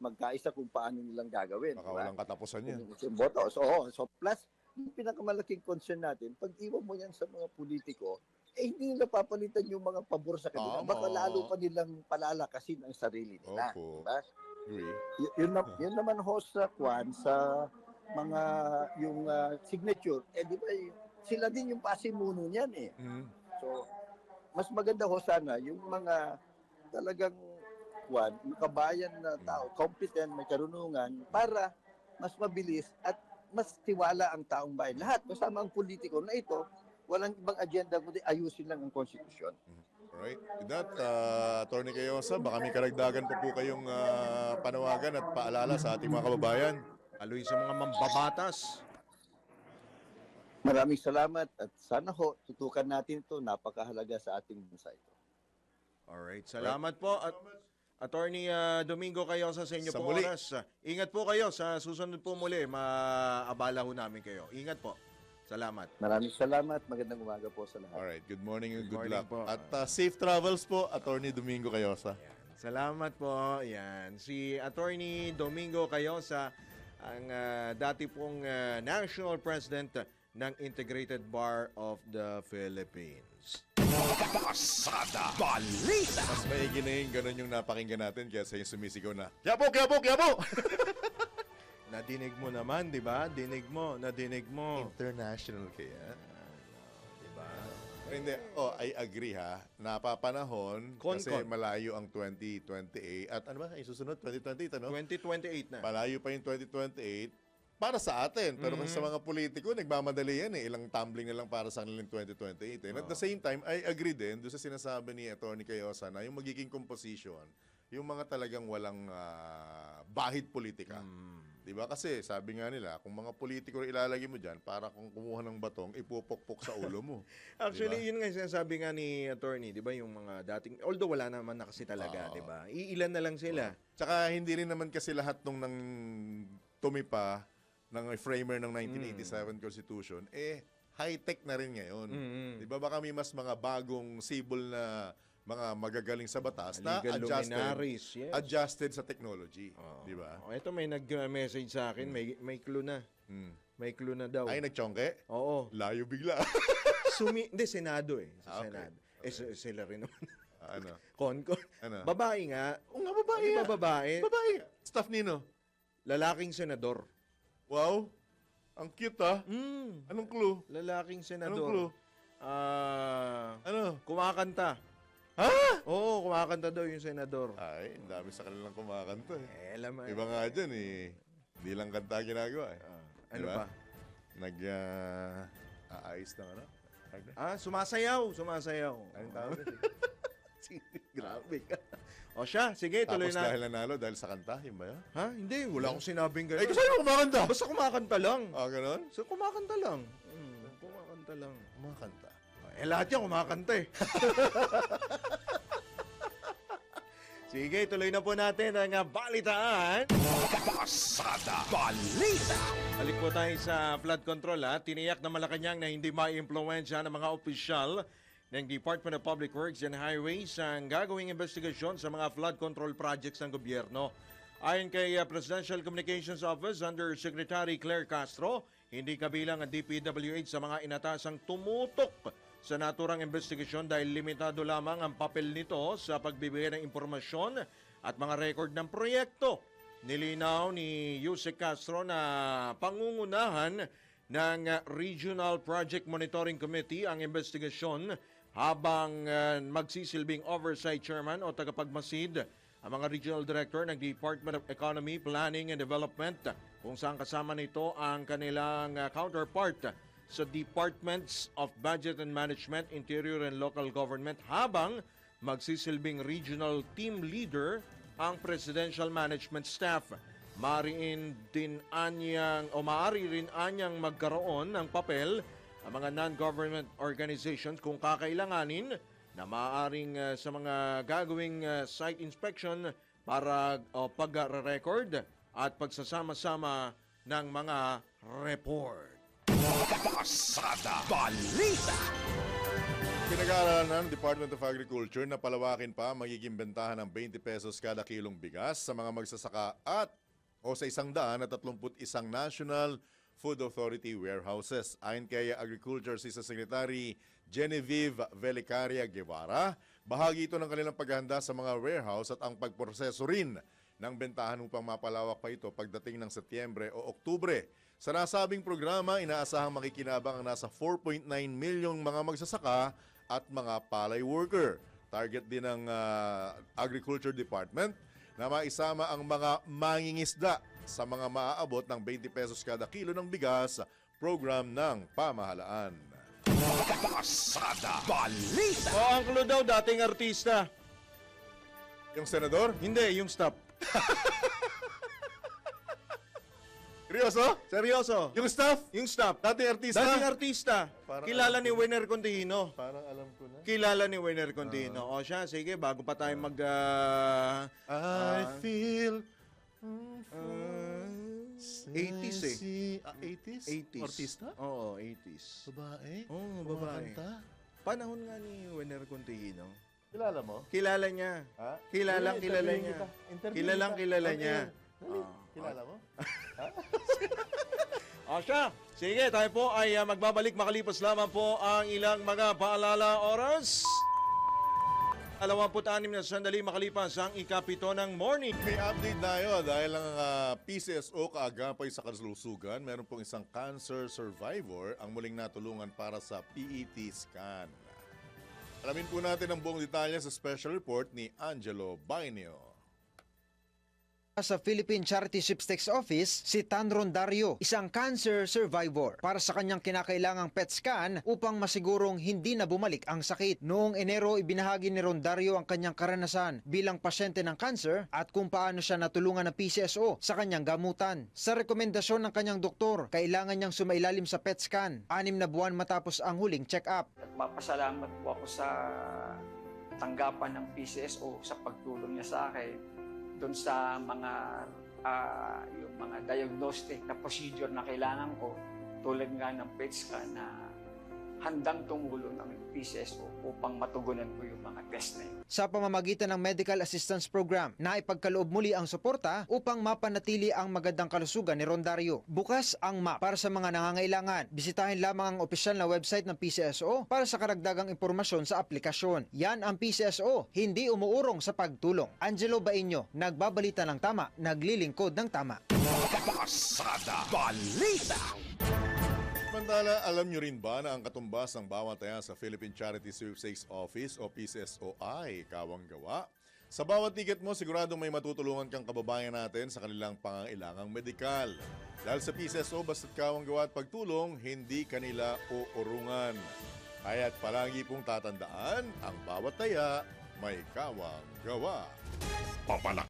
magkaisa kung paano nilang gagawin. Baka walang katapusan yan. So plus, yung pinakamalaking concern natin, pag iwan mo yan sa mga politiko, hindi nila papalitan yung mga pabor sa kanila. Baka lalo pa nilang palalakasin ang sarili nila. Diba? Yun naman ho sa mga yung signature, di ba sila din yung pasimuno niyan eh. So, mas maganda ho sana yung mga talagang kabayan na tao, competent, may karunungan, para mas mabilis at mas tiwala ang taong bayan. Lahat, kasama ang politiko na ito, walang ibang agenda kundi ayusin lang ang konstitusyon. Alright. With that, Attorney Cayosa, baka may karagdagan pa po kayong panawagan at paalala sa ating mga kababayan. Aloy sa mga mambabatas. Maraming salamat at sana ho, tutukan natin ito, napakahalaga sa ating bansa ito. Alright, salamat po. Attorney Domingo Cayosa sa inyo Sa po muli. oras. Ingat po kayo sa susunod po muli. Maabala ho namin kayo. Ingat po. Salamat. Maraming salamat. Magandang umaga po sa lahat. Alright, good morning and good morning luck. po. At safe travels po, Attorney Domingo Cayosa. Salamat po. Yan. Si Attorney Domingo Cayosa, ang dati pong National President ng Integrated Bar of the Philippines. Pasada Balita! Mas maigi na yung ganun yung napakinggan natin kaysa yung sumisigaw na, Kiabo! Kiabo! Kiabo! Nadinig mo naman, di ba? Nadinig mo. International kaya. Diba? Hindi, I agree ha. Napapanahon kasi malayo ang 2028. At ano ba? Yung susunod, 2028, ano? 2028 na. Malayo pa yung 2028 para sa atin. Pero kasi sa mga politiko, nagmamadali yan eh. Ilang tumbling na lang para sa kanilang 2028. And at the same time, I agree din doon sa sinasabi ni Atty. Cayosa na yung magiging composition, yung mga talagang walang bahid politika. Diba? Kasi sabi nga nila, kung mga politiko ilalagay mo dyan, para kung kumuha ng batong, ipupokpok sa ulo mo. Actually, diba? yun nga sinasabi nga ni Attorney, di ba, yung mga dating, although wala naman na kasi talaga, di ba? Iilan na lang sila. Tsaka hindi rin naman kasi lahat nung nang tumipa ng framer ng 1987 Constitution, high-tech na rin ngayon. Di ba baka may mas mga bagong sibol na mga magagaling sa batas na adjusted sa technology. Di ba? Ito may nag-message sa akin, may clue na. May clue na daw. Ay, nagtsongke? Oo. Layo bigla. Hindi, Senado eh. Sa Senado. Sila rin naman. Ano? Konkon. Ano? Babae nga. Oo nga, babae Di ba nga. babae? Babae nga. Staff nino. Lalaking senador. Wow. Ang cute ah. Anong clue? Lalaking Anong senador. clue? Ano? Kumakanta. Ha? Oo, kumakanta daw yung senador. Ay, ang dami sa kanilang kumakanta eh. Alam mo. Iba nga dyan eh. Hindi lang kanta ginagawa eh. Ano Diba? pa? Aayos ng ano? Sumasayaw. Sumasayaw. Anong tawag? Grabe ka. O siya, sige, tuloy Tapos na. dahil nanalo, dahil sa kanta, yun ba yun? Ha? Hindi, wala akong sinabing Eh, gano'n. kasi ano kumakanta? Basta kumakanta lang. Ganon? So, kumakanta lang. Kumakanta lang. Kumakanta. Eh, lahat yan kumakanta eh. Sige, tuloy na po natin ang balitaan. Pasada Balita. Balik po tayo sa flood control. Tiniyak na Malacanang na hindi ma-impluwensya ng mga opisyal ng Department of Public Works and Highways ang gagawing investigasyon sa mga flood control projects ng gobyerno. Ayon kay Presidential Communications Office Under Secretary Claire Castro, hindi kabilang ang DPWH sa mga inatasang tumutok sa naturang investigasyon dahil limitado lamang ang papel nito sa pagbibigay ng impormasyon at mga record ng proyekto. Nilinaw ni Yusek Castro na pangungunahan ng Regional Project Monitoring Committee ang investigasyon habang magsisilbing oversight chairman o tagapagmasid ang mga regional director ng Department of Economy, Planning and Development kung saan kasama nito ang kanilang counterpart sa Departments of Budget and Management, Interior and Local Government habang magsisilbing regional team leader ang Presidential Management Staff. Maaari rin anyang magkaroon ng papel ang mga non-government organizations kung kakailanganin na maaaring sa mga gagawing site inspection para pag-record at pagsasama-sama ng mga report. Pasada Balita. Pinag-aaralan ng Department of Agriculture na palawakin pa magiging bentahan ng 20 pesos kada kilong bigas sa mga magsasaka o sa 131 National Food Authority warehouses. Ayon kay Agriculture Assistant Secretary Genevieve Velicaria Guevara, bahagi ito ng kanilang paghahanda sa mga warehouse at ang pagproseso rin ng bentahan upang mapalawak pa ito pagdating ng Setyembre o Oktubre. Sa nasabing programa, inaasahang makikinabang ang nasa 4.9 milyong mga magsasaka at mga palay worker. Target din ng Agriculture Department na maisama ang mga mangingisda sa mga maaabot ng 20 pesos kada kilo ng bigas program ng pamahalaan. Pasada Balita. O, ang clue daw, dating artista. Yung senador? Hindi, yung staff. Seryoso? Seryoso. Yung staff? Yung staff. Dating artista? Dating artista. Parang Kilala alam ni ko Werner Condino. Parang alam ko na. Kilala ni Werner Condino. O siya, sige, bago pa tayo mag... I feel... 80s eh. 80s? 80s. Artista? Oo, 80s. Babae? Oo, babae. Kumakanta? Panahon nga ni Werner Condino. Kilala mo? Kilala niya. Ha? Kilala Interviewin niya. kita. Interviewin Kilalang kita. kilala Okay. niya. Dali. Kilala mo? O siya, sige, tayo po ay magbabalik makalipas lamang po ang ilang mga paalala oras. 26 na sandali makalipas ang ikapito ng morning. May update tayo dahil ang PCSO kaagapay sa kalusugan, meron pong isang cancer survivor ang muling natulungan para sa PET scan. Alamin po natin ang buong detalye sa special report ni Angelo Bainio. Sa Philippine Charity Sweepstakes Office, si Tanron Dario, isang cancer survivor, para sa kanyang kinakailangang PET scan upang masigurong hindi na bumalik ang sakit. Noong Enero, ibinahagi ni Rondario ang kanyang karanasan bilang pasyente ng cancer at kung paano siya natulungan ng PCSO sa kanyang gamutan. Sa rekomendasyon ng kanyang doktor, kailangan niyang sumailalim sa PET scan 6 na buwan matapos ang huling check-up. Mapasalamat po ako sa tanggapan ng PCSO sa pagtulong niya sa akin doon sa mga yung mga diagnostic na procedure na kailangan ko, tulad nga ng PET scan na handang tumulong ng PCSO upang matugunan po yung mga test na yun. Sa pamamagitan ng Medical Assistance Program, naipagkaloob muli ang suporta upang mapanatili ang magandang kalusugan ni Rondario. Bukas ang MAP para sa mga nangangailangan. Bisitahin lamang ang opisyal na website ng PCSO para sa karagdagang impormasyon sa aplikasyon. Yan ang PCSO, hindi umuurong sa pagtulong. Angelo Bainyo, nagbabalita ng tama, naglilingkod ng tama. Pasada Balita. Samantala, alam nyo rin ba na ang katumbas ng bawat taya sa Philippine Charity Sweepstakes Office o PCSO ay kawang gawa? Sa bawat ticket mo, siguradong may matutulungan kang kababayan natin sa kanilang pangangailangang medikal. Dahil sa PCSO, basta't kawang gawa at pagtulong, hindi kanila uurungan. Kaya't palagi pong tatandaan, ang bawat taya may kawang gawa. Papalak.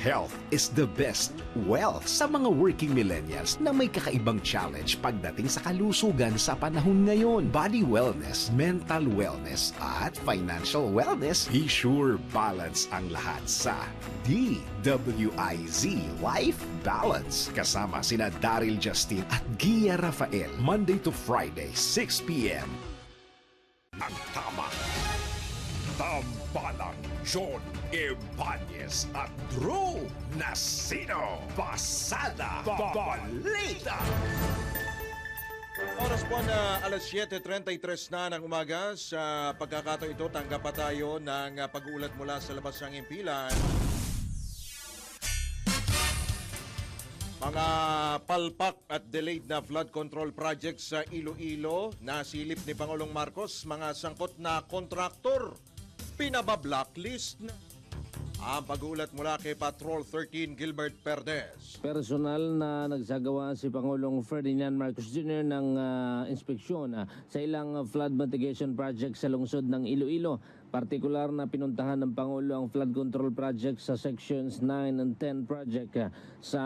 Health is the best wealth sa mga working millennials na may kakaibang challenge pagdating sa kalusugan sa panahon ngayon. Body wellness, mental wellness, at financial wellness. Be sure balance ang lahat sa DWIZ Life Balance. Kasama sina Daryl Justin at Gia Rafael. Monday to Friday, 6 p.m. Ang tama. Tambalang John Ibanez at Drew Nasino. Pasada Balita. Oras po na alas 7:33 na ng umaga. Sa pagkakataon ito, tanggap pa tayo ng pag-uulat mula sa labas ng impilan. Mga palpak at delayed na flood control projects sa Iloilo, nasilip ni Pangulong Marcos, mga sangkot na kontraktor, pinaba-blacklist na. Ang pag-uulat mula kay Patrol 13 Gilbert Perdes. Personal na nagsagawa si Pangulong Ferdinand Marcos Jr. ng inspeksyon sa ilang flood mitigation project sa lungsod ng Iloilo. Partikular na pinuntahan ng Pangulo ang flood control project sa sections 9 and 10 project sa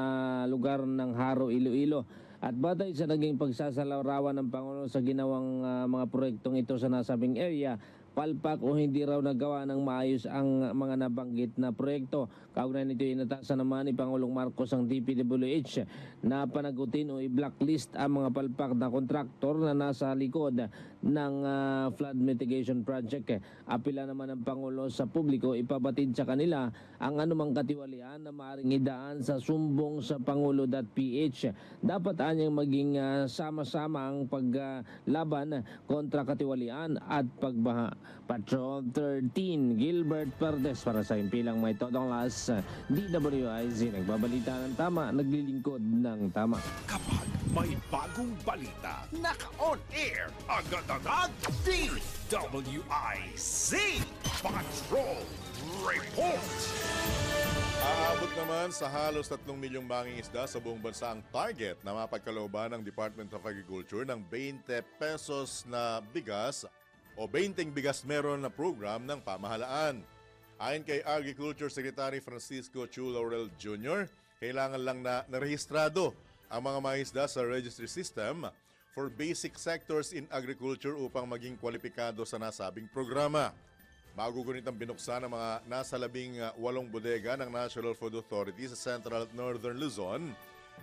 lugar ng Haro, Iloilo. At batay sa naging pagsasalarawan ng Pangulo sa ginawang mga proyektong ito sa nasabing area, palpak o hindi raw nagawa ng maayos ang mga nabanggit na proyekto. Kaugnay nito, inatasan naman ni Pangulong Marcos ang DPWH na panagutin o i-blacklist ang mga palpak na kontraktor na nasa likod ng flood mitigation project. Apila naman ng Pangulo sa publiko, ipabatid sa kanila ang anumang katiwalian na maaaring idaan sa sumbong sa Pangulo.ph. Dapat anyang maging sama-sama ang paglaban kontra katiwalian at pagbaha. Patrol 13 Gilbert Perdes para sa impilang may todong las DWIZ. Nagbabalita ng tama, naglilingkod ng tama. Kapag may bagong balita, naka-on air, agad-agad, DWIZ Patrol Report. Aabot naman sa halos 3 milyong mangingisda sa buong bansa ang target na mapagkalooban ng Department of Agriculture ng 20 pesos na bigas o 20 bigas meron na program ng pamahalaan. Ayon kay Agriculture Secretary Francisco Chu Laurel Jr., kailangan lang na narehistrado ang mga mangingisda sa registry system for basic sectors in agriculture upang maging kwalipikado sa nasabing programa. Magugunit ang binuksan ng mga nasa 18 bodega ng National Food Authority sa Central at Northern Luzon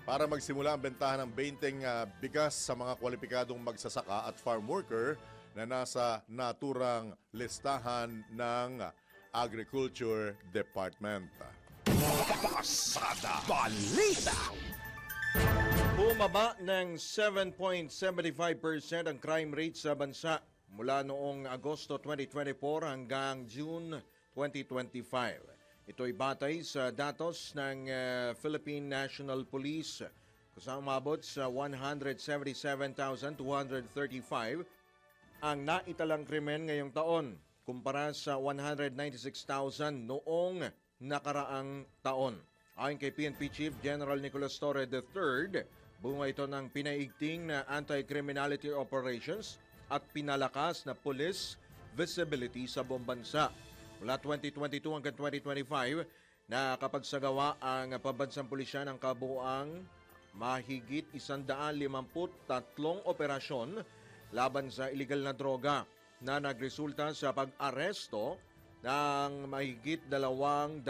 para magsimula ang bentahan ng 20 bigas sa mga kwalipikadong magsasaka at farm worker na nasa naturang listahan ng Agriculture Department. Pasada Balita. Bumaba ng 7.75% ang crime rate sa bansa mula noong Agosto 2024 hanggang June 2025. Ito'y batay sa datos ng Philippine National Police kung umabot sa 177,235 ang naitalang krimen ngayong taon kumpara sa 196,000 noong nakaraang taon. Ayon kay PNP Chief General Nicolas Torre III, bunga ito ng pinaigting na anti-criminality operations at pinalakas na police visibility sa buong bansa. Mula 2022 hanggang 2025, nakapagsagawa ang pambansang pulisya ng kabuuang mahigit 153 operasyon laban sa iligal na droga na nagresulta sa pag-aresto ng mahigit 200,000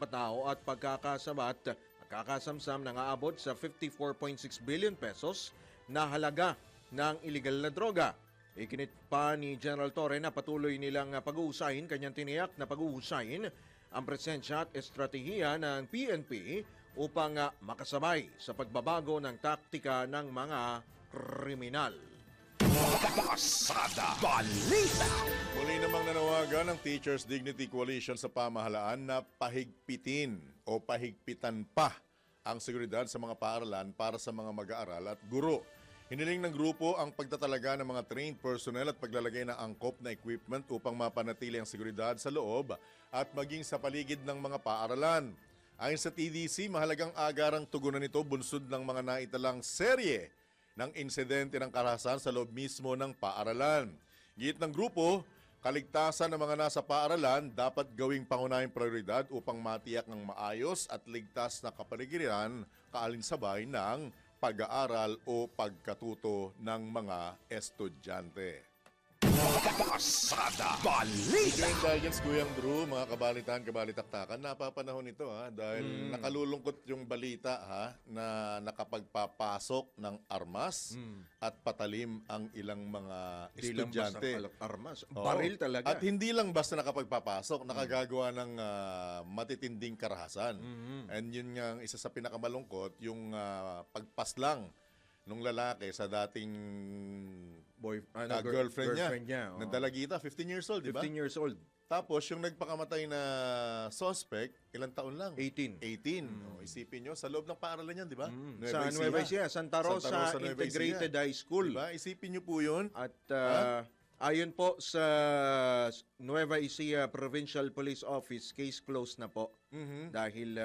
katao at pagkakasamsam na aabot sa 54.6 billion pesos na halaga ng iligal na droga. Ikinit pa ni General Torre na patuloy nilang pag-uusahin, kanyang tiniyak na pag-uusahin ang presensya at estratehiya ng PNP upang makasabay sa pagbabago ng taktika ng mga kriminal. Pasada Balita. Muli namang nanawagan ng Teachers Dignity Coalition sa pamahalaan na pahigpitin o pahigpitan pa ang seguridad sa mga paaralan para sa mga mag-aaral at guro. Hiniling ng grupo ang pagtatalaga ng mga trained personnel at paglalagay ng angkop na equipment upang mapanatili ang seguridad sa loob at maging sa paligid ng mga paaralan. Ayon sa TDC, mahalagang agarang tugunan nito bunsod ng mga naitalang serye ng insidente ng karahasan sa loob mismo ng paaralan. Git ng grupo, kaligtasan ng mga nasa paaralan dapat gawing pangunahing prioridad upang matiyak ng maayos at ligtas na kapaligiran kaalinsabay ng pag-aaral o pagkatuto ng mga estudyante. Pasada Balita. Intelligence, Kuyang Drew, mga kabalitaan, kabalitaktakan, napapanahon ito dahil nakalulungkot yung balita na nakapagpapasok ng armas at patalim ang ilang mga Hindi lang estudyante. basta armas. Oo. Baril talaga. At hindi lang basta nakapagpapasok, nakagagawa ng matitinding karahasan. And yun nga ang isa sa pinakamalungkot, yung pagpaslang nung lalaki sa dating girlfriend niya. oo. Na dalagita, 15 years old, di ba? 15 years old. Tapos yung nagpakamatay na suspect, ilang taon lang? 18. 18. Oh, isipin nyo, sa loob ng paaralan yan, di ba? Sa Nueva Ecija, Santa Rosa Nueva Integrated Ecija. High School. Diba? Isipin nyo po yun. At ayon po sa Nueva Ecija Provincial Police Office, case closed na po. Dahil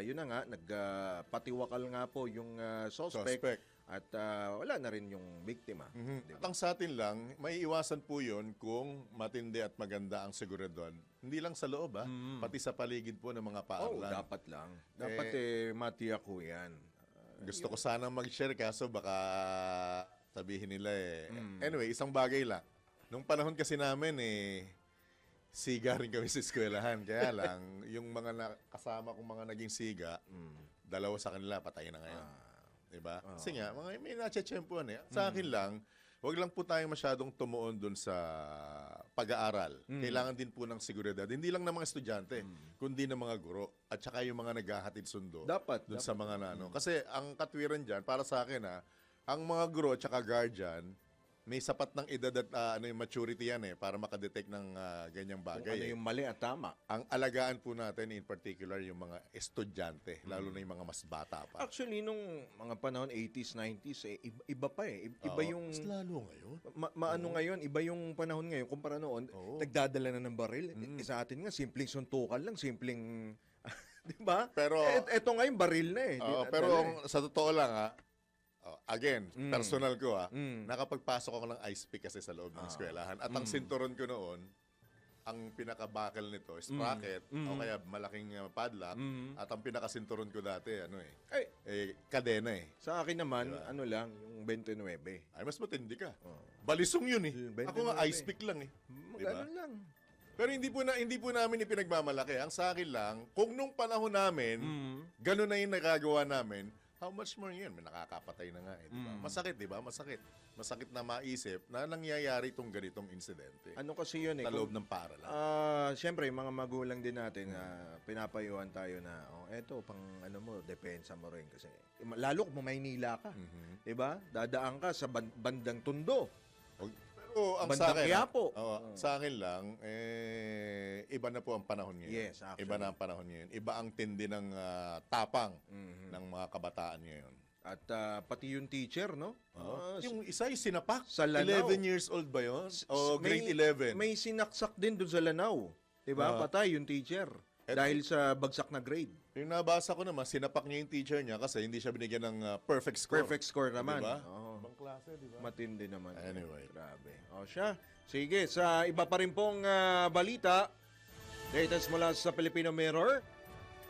yun na nga, nagpatiwakal nga po yung suspect. At wala na rin yung biktima. At ang sa atin lang, may iwasan po yun kung matindi at maganda ang seguridad. Hindi lang sa loob, pati sa paligid po ng mga paaralan. Dapat lang. Dapat matiyak ko yan. Gusto ko sanang mag-share kaso baka sabihin nila Anyway, isang bagay lang. Nung panahon kasi namin siga rin kami sa eskwelahan. Kaya lang, yung mga kasama kong mga naging siga, dalawa sa kanila patay na ngayon. Diba? Kasi nga, may natsyatsyempuan Sa akin lang, wag lang po tayo masyadong tumuon dun sa pag-aaral. Kailangan din po ng seguridad. Hindi lang ng mga estudyante, kundi ng mga guro. At saka yung mga naghahatid sundo. Dun sa mga nano. Kasi ang katwiran dyan, para sa akin ang mga guro at saka guardian, may sapat ng edad at yung maturity yan para makadetect ng ganyang bagay. Kung ano yung mali at tama. Ang alagaan po natin in particular yung mga estudyante, lalo na yung mga mas bata pa. Actually, nung mga panahon 80s, 90s, iba pa Iba yung... Mas lalo ngayon. Ngayon, iba yung panahon ngayon kumpara noon. Nagdadala na ng baril. Sa atin nga, simpleng suntukan lang, simpleng... Di ba? Pero... Ito nga yung baril na pero sa totoo lang again, personal ko nakapagpasok ako ng ice pick kasi sa loob ng eskwelahan. At ang sinturon ko noon, ang pinaka-buckle nito, sprocket, o kaya malaking padlock, at ang pinaka-sinturon ko dati, kadena Sa akin naman, diba? Yung 29. Ay, mas matindi ka. Balisong yun Ako nga, ice pick lang Diba? Lang. Pero hindi po namin ipinagmamalaki. Ang sa akin lang, kung nung panahon namin, gano'n na yung nagagawa namin, how much more yun? May nakakapatay na nga diba? Masakit, diba? Masakit na maisip na nangyayari itong ganitong insidente. Ano kasi yun sa loob ng paaralan. Siyempre, mga magulang din natin pinapayuhan tayo na, eto, pang depensa mo rin kasi. Lalo kung Maynila ka, diba? Dadaan ka sa bandang Tondo. Pero ang bandang sa akin, Quiapo. Sa akin lang, iba na po ang panahon ngayon. Yes, actually. Iba na ang panahon ngayon. Iba ang tindi ng tapang ng mga kabataan ngayon. At pati yung teacher, no? Yung isa yung sinapak. Sa Lanao. 11 years old ba yun? O grade 11? May sinaksak din doon sa Lanao. Diba? Patay yung teacher. Dahil sa bagsak na grade. Yung nabasa ko naman, sinapak niya yung teacher niya kasi hindi siya binigyan ng perfect score. Perfect score naman. Diba? Ibang klase, diba? Matindi naman. Anyway. Grabe. Siya. Sige, sa iba pa rin pong balita, latest mula sa Filipino Mirror,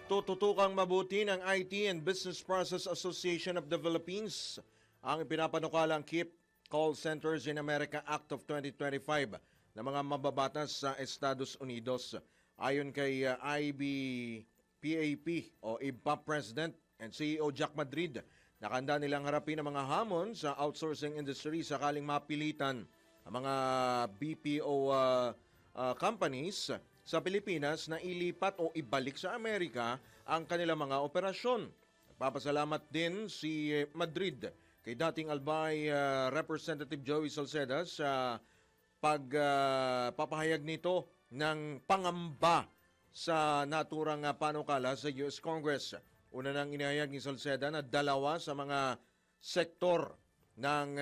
tututukang mabuti ng IT and Business Process Association of the Philippines ang ipinapanukalang Keep Call Centers in America Act of 2025 na mga mababatas sa Estados Unidos. Ayon kay IBPAP o IBPAP President and CEO Jack Madrid, Nakahanda nilang harapin ang mga hamon sa outsourcing industry sakaling mapilitan ang mga BPO companies sa Pilipinas na ilipat o ibalik sa Amerika ang kanilang mga operasyon. Nagpapasalamat din si Madrid kay dating Albay Representative Joey Salceda sa pagpapahayag nito ng pangamba sa naturang panukala sa US Congress. Una nang inihayag ni Salceda na dalawa sa mga sektor ng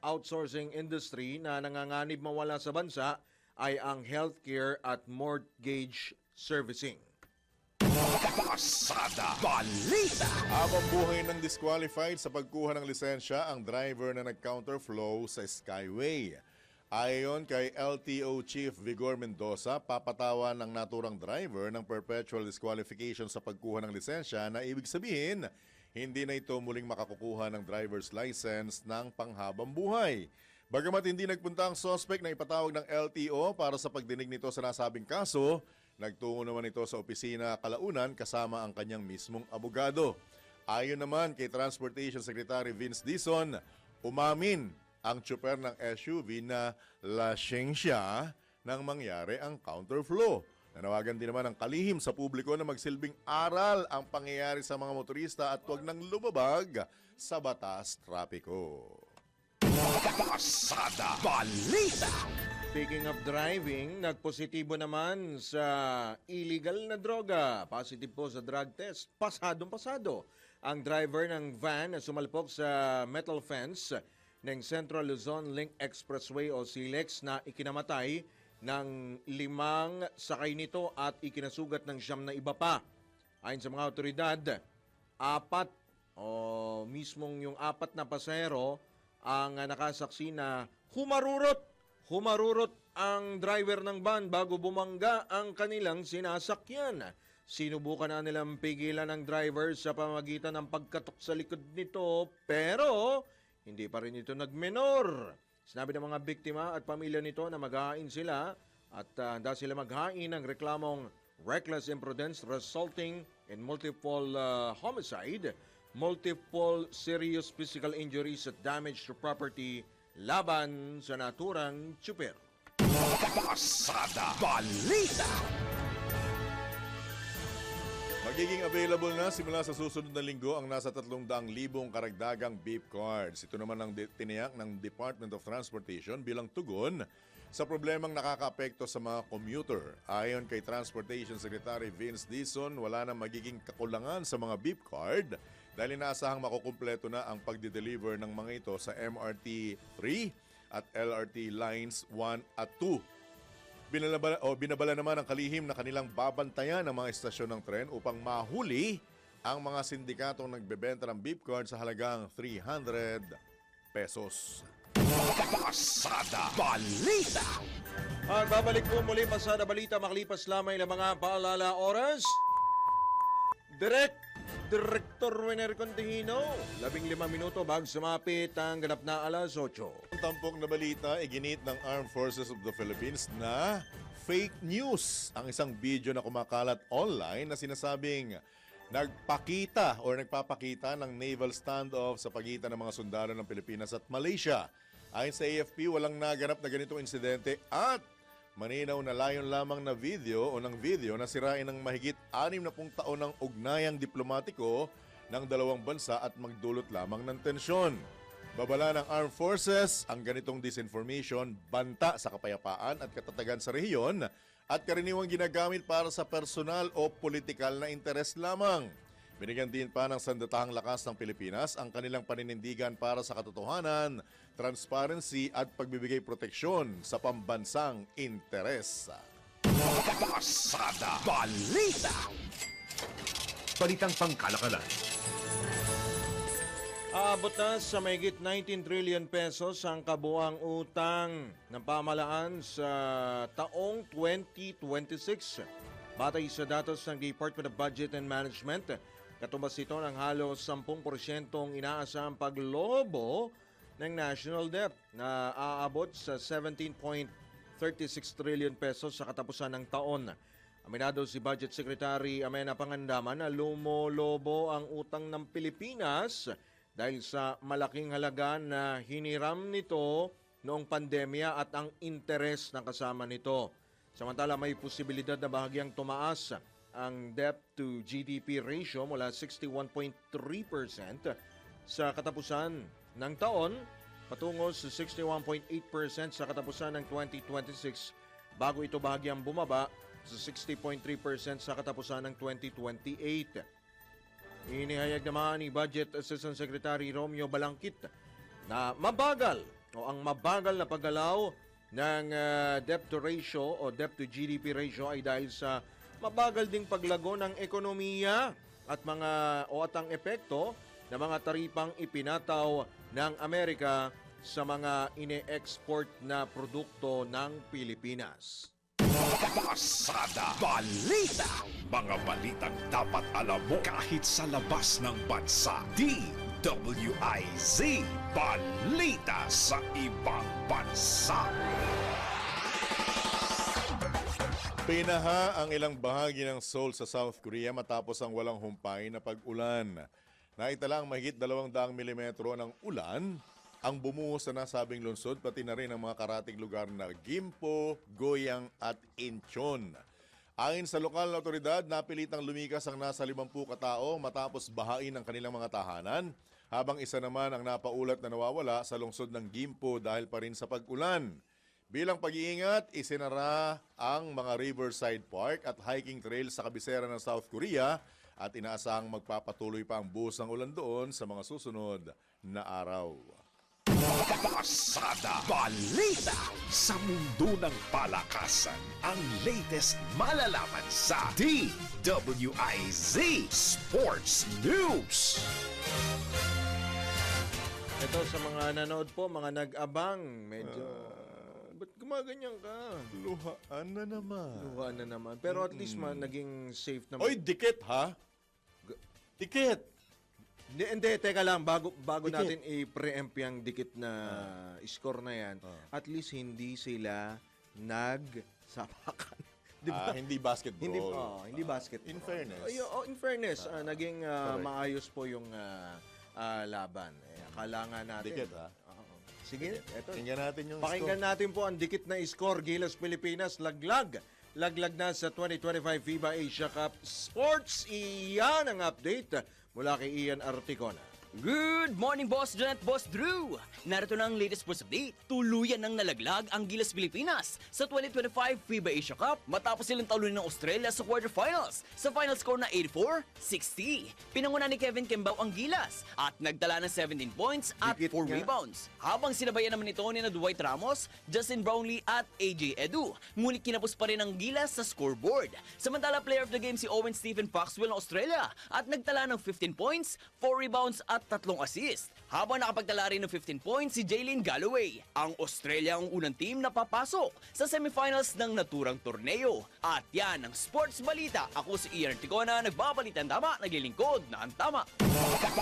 outsourcing industry na nanganganib mawala sa bansa ay ang healthcare at mortgage servicing. Pasada Balita. Habang buhay ng disqualified sa pagkuha ng lisensya ang driver na nag-counterflow sa Skyway. Ayon kay LTO Chief Vigor Mendoza, papatawan ng naturang driver ng perpetual disqualification sa pagkuha ng lisensya na ibig sabihin, hindi na ito muling makakukuha ng driver's license ng panghabang buhay. Bagamat hindi nagpunta ang suspect na ipatawag ng LTO para sa pagdinig nito sa nasabing kaso, nagtungo naman ito sa opisina kalaunan kasama ang kanyang mismong abogado. Ayon naman kay Transportation Secretary Vince Dizon, umamin ang tsuper ng SUV na lasing siya nang mangyari ang counterflow. Nanawagan din naman ang kalihim sa publiko na magsilbing aral ang pangyayari sa mga motorista at huwag nang lumabag sa batas trapiko. Pasada Balita. Speaking of driving, nagpositibo naman sa illegal na droga. Positive po sa drug test. Pasadong-pasado ang driver ng van na sumalpok sa metal fence ng Central Luzon Link Expressway o SLEX na ikinamatay ng 5 sakay nito at ikinasugat ng 9 na iba pa. Ayon sa mga otoridad, 4 o mismong yung 4 na pasahero ang nakasaksi na humarurot ang driver ng van bago bumangga ang kanilang sinasakyan. Sinubukan na nilang pigilan ng driver sa pamamagitan ng pagkatok sa likod nito pero hindi pa rin ito nagmenor. Sinabi ng mga biktima at pamilya nito na maghain sila at handa sila maghain ng reklamong reckless imprudence resulting in multiple homicide, multiple serious physical injuries at damage to property laban sa naturang tsuper. Pasada Balita. Magiging available na simula sa susunod na linggo ang nasa 300,000 karagdagang beep cards. Ito naman ang tiniyak ng Department of Transportation bilang tugon sa problemang nakakaapekto sa mga commuter. Ayon kay Transportation Secretary Vince Dizon, wala na magiging kakulangan sa mga beep card dahil inaasahang makukumpleto na ang pagdi-deliver ng mga ito sa MRT 3 at LRT Lines 1 at 2. Binabala naman ang kalihim na kanilang babantayan ang mga estasyon ng tren upang mahuli ang mga sindikatong nagbebenta ng beep card sa halagang 300 pesos. Pasada Balita. At babalik po muli Pasada Balita makalipas lamang ng mga paalala oras. Director Wenner Contihino, 15 minuto bago sumapit ang ganap na alas 8. Ang tampok na balita, iginit ng Armed Forces of the Philippines na fake news ang isang video na kumakalat online na sinasabing nagpapakita ng naval standoff sa pagitan ng mga sundalo ng Pilipinas at Malaysia. Ayon sa AFP, walang naganap na ganitong insidente at maninaw na layon lamang na video na sirain ng mahigit 60 taon ng ugnayang diplomatiko ng dalawang bansa at magdulot lamang ng tensyon. Babala ng Armed Forces, ang ganitong disinformation banta sa kapayapaan at katatagan sa rehiyon at karaniwang ginagamit para sa personal o politikal na interes lamang. Binigyan din pa ng sandatahang lakas ng Pilipinas ang kanilang paninindigan para sa katotohanan, transparency at pagbibigay proteksyon sa pambansang interes. Pasada Balita. Balitang pangkalakalan. Aabot na sa mahigit 19 trillion pesos ang kabuang utang ng pamahalaan sa taong 2026. Batay sa datos ng Department of Budget and Management, katumbas ito ng halos 10% inaasahang paglobo ng national debt na aabot sa 17.36 trillion pesos sa katapusan ng taon. Aminado si Budget Secretary Amena Pangandaman na lumolobo ang utang ng Pilipinas dahil sa malaking halaga na hiniram nito noong pandemya at ang interes na kasama nito. Samantala may posibilidad na bahagyang tumaas ang debt to GDP ratio mula 61.3% sa katapusan ng taon patungo sa 61.8% sa katapusan ng 2026 bago ito bahagyang bumaba sa 60.3% sa katapusan ng 2028. Inihayag naman ni Budget Assistant Secretary Romeo Balangkit na ang mabagal na paggalaw ng debt to ratio o debt to GDP ratio ay dahil sa mabagal ding paglago ng ekonomiya at ang epekto ng mga taripang ipinataw ng Amerika sa mga ine-export na produkto ng Pilipinas. Pasada Balita. Mga balitang dapat alam mo kahit sa labas ng bansa. DWIZ Balita sa ibang bansa. Pinaha ang ilang bahagi ng Seoul sa South Korea matapos ang walang humpay na pag-ulan. Naitala ang mahigit 200 milimetro ng ulan ang bumuhos sa nasabing lungsod, pati na rin ang mga karating lugar na Gimpo, Goyang at Incheon. Ayon sa lokal na otoridad, napilitang lumikas ang nasa 50 katao matapos bahain ang kanilang mga tahanan, habang isa naman ang napaulat na nawawala sa lungsod ng Gimpo dahil pa rin sa pag-ulan. Bilang pag-iingat, isinara ang mga riverside park at hiking trail sa kabisera ng South Korea at inaasahang magpapatuloy pa ang buhos ng ulan doon sa mga susunod na araw. Pasada Balita. Sa mundo ng palakasan, ang latest malalaman sa DWIZ Sports News. Ito sa mga nanood po, mga nag-abang, medyo... ba't gumaganyan ka? Luhaan na naman. Luhaan na naman. Pero at least naging safe naman. Oy, dikit ha? Dikit. Hindi, teka lang, bago natin i-preempt yung dikit na score na yan, at least hindi sila nagsapakan. Diba? Hindi basketball. Hindi basketball. In fairness. In fairness, naging maayos po yung laban. Akala nga natin. Dikit ha? Sige, eto. Pakinggan natin yung Pakinggan natin po ang dikit na score. Gilas Pilipinas, laglag. Laglag na sa 2025 FIBA Asia Cup Sports. Iyan ang update mula kay Ian Articona. Good morning, Boss John at Boss Drew! Narito na ang latest sports update. Tuluyan ng nalaglag ang Gilas Pilipinas sa 2025 FIBA Asia Cup matapos silang talunin ng Australia sa quarterfinals sa final score na 84-60. Pinanguna ni Kevin Kembao ang Gilas at nagtala ng 17 points at 4 rebounds. Habang sinabayan naman ito ni Dwight Ramos, Justin Brownlee at AJ Edu. Ngunit kinapos pa rin ang Gilas sa scoreboard. Samantala, player of the game si Owen Stephen Foxwell ng Australia at nagtala ng 15 points, 4 rebounds at 3 assist. Habang nakapagtala rin ng 15 points si Jaylin Galloway. Ang Australia ang unang team na papasok sa semifinals ng naturang torneo. At yan ang sports balita. Ako si Ian Articona, nagbabalita ang tama, naglilingkod na ang tama.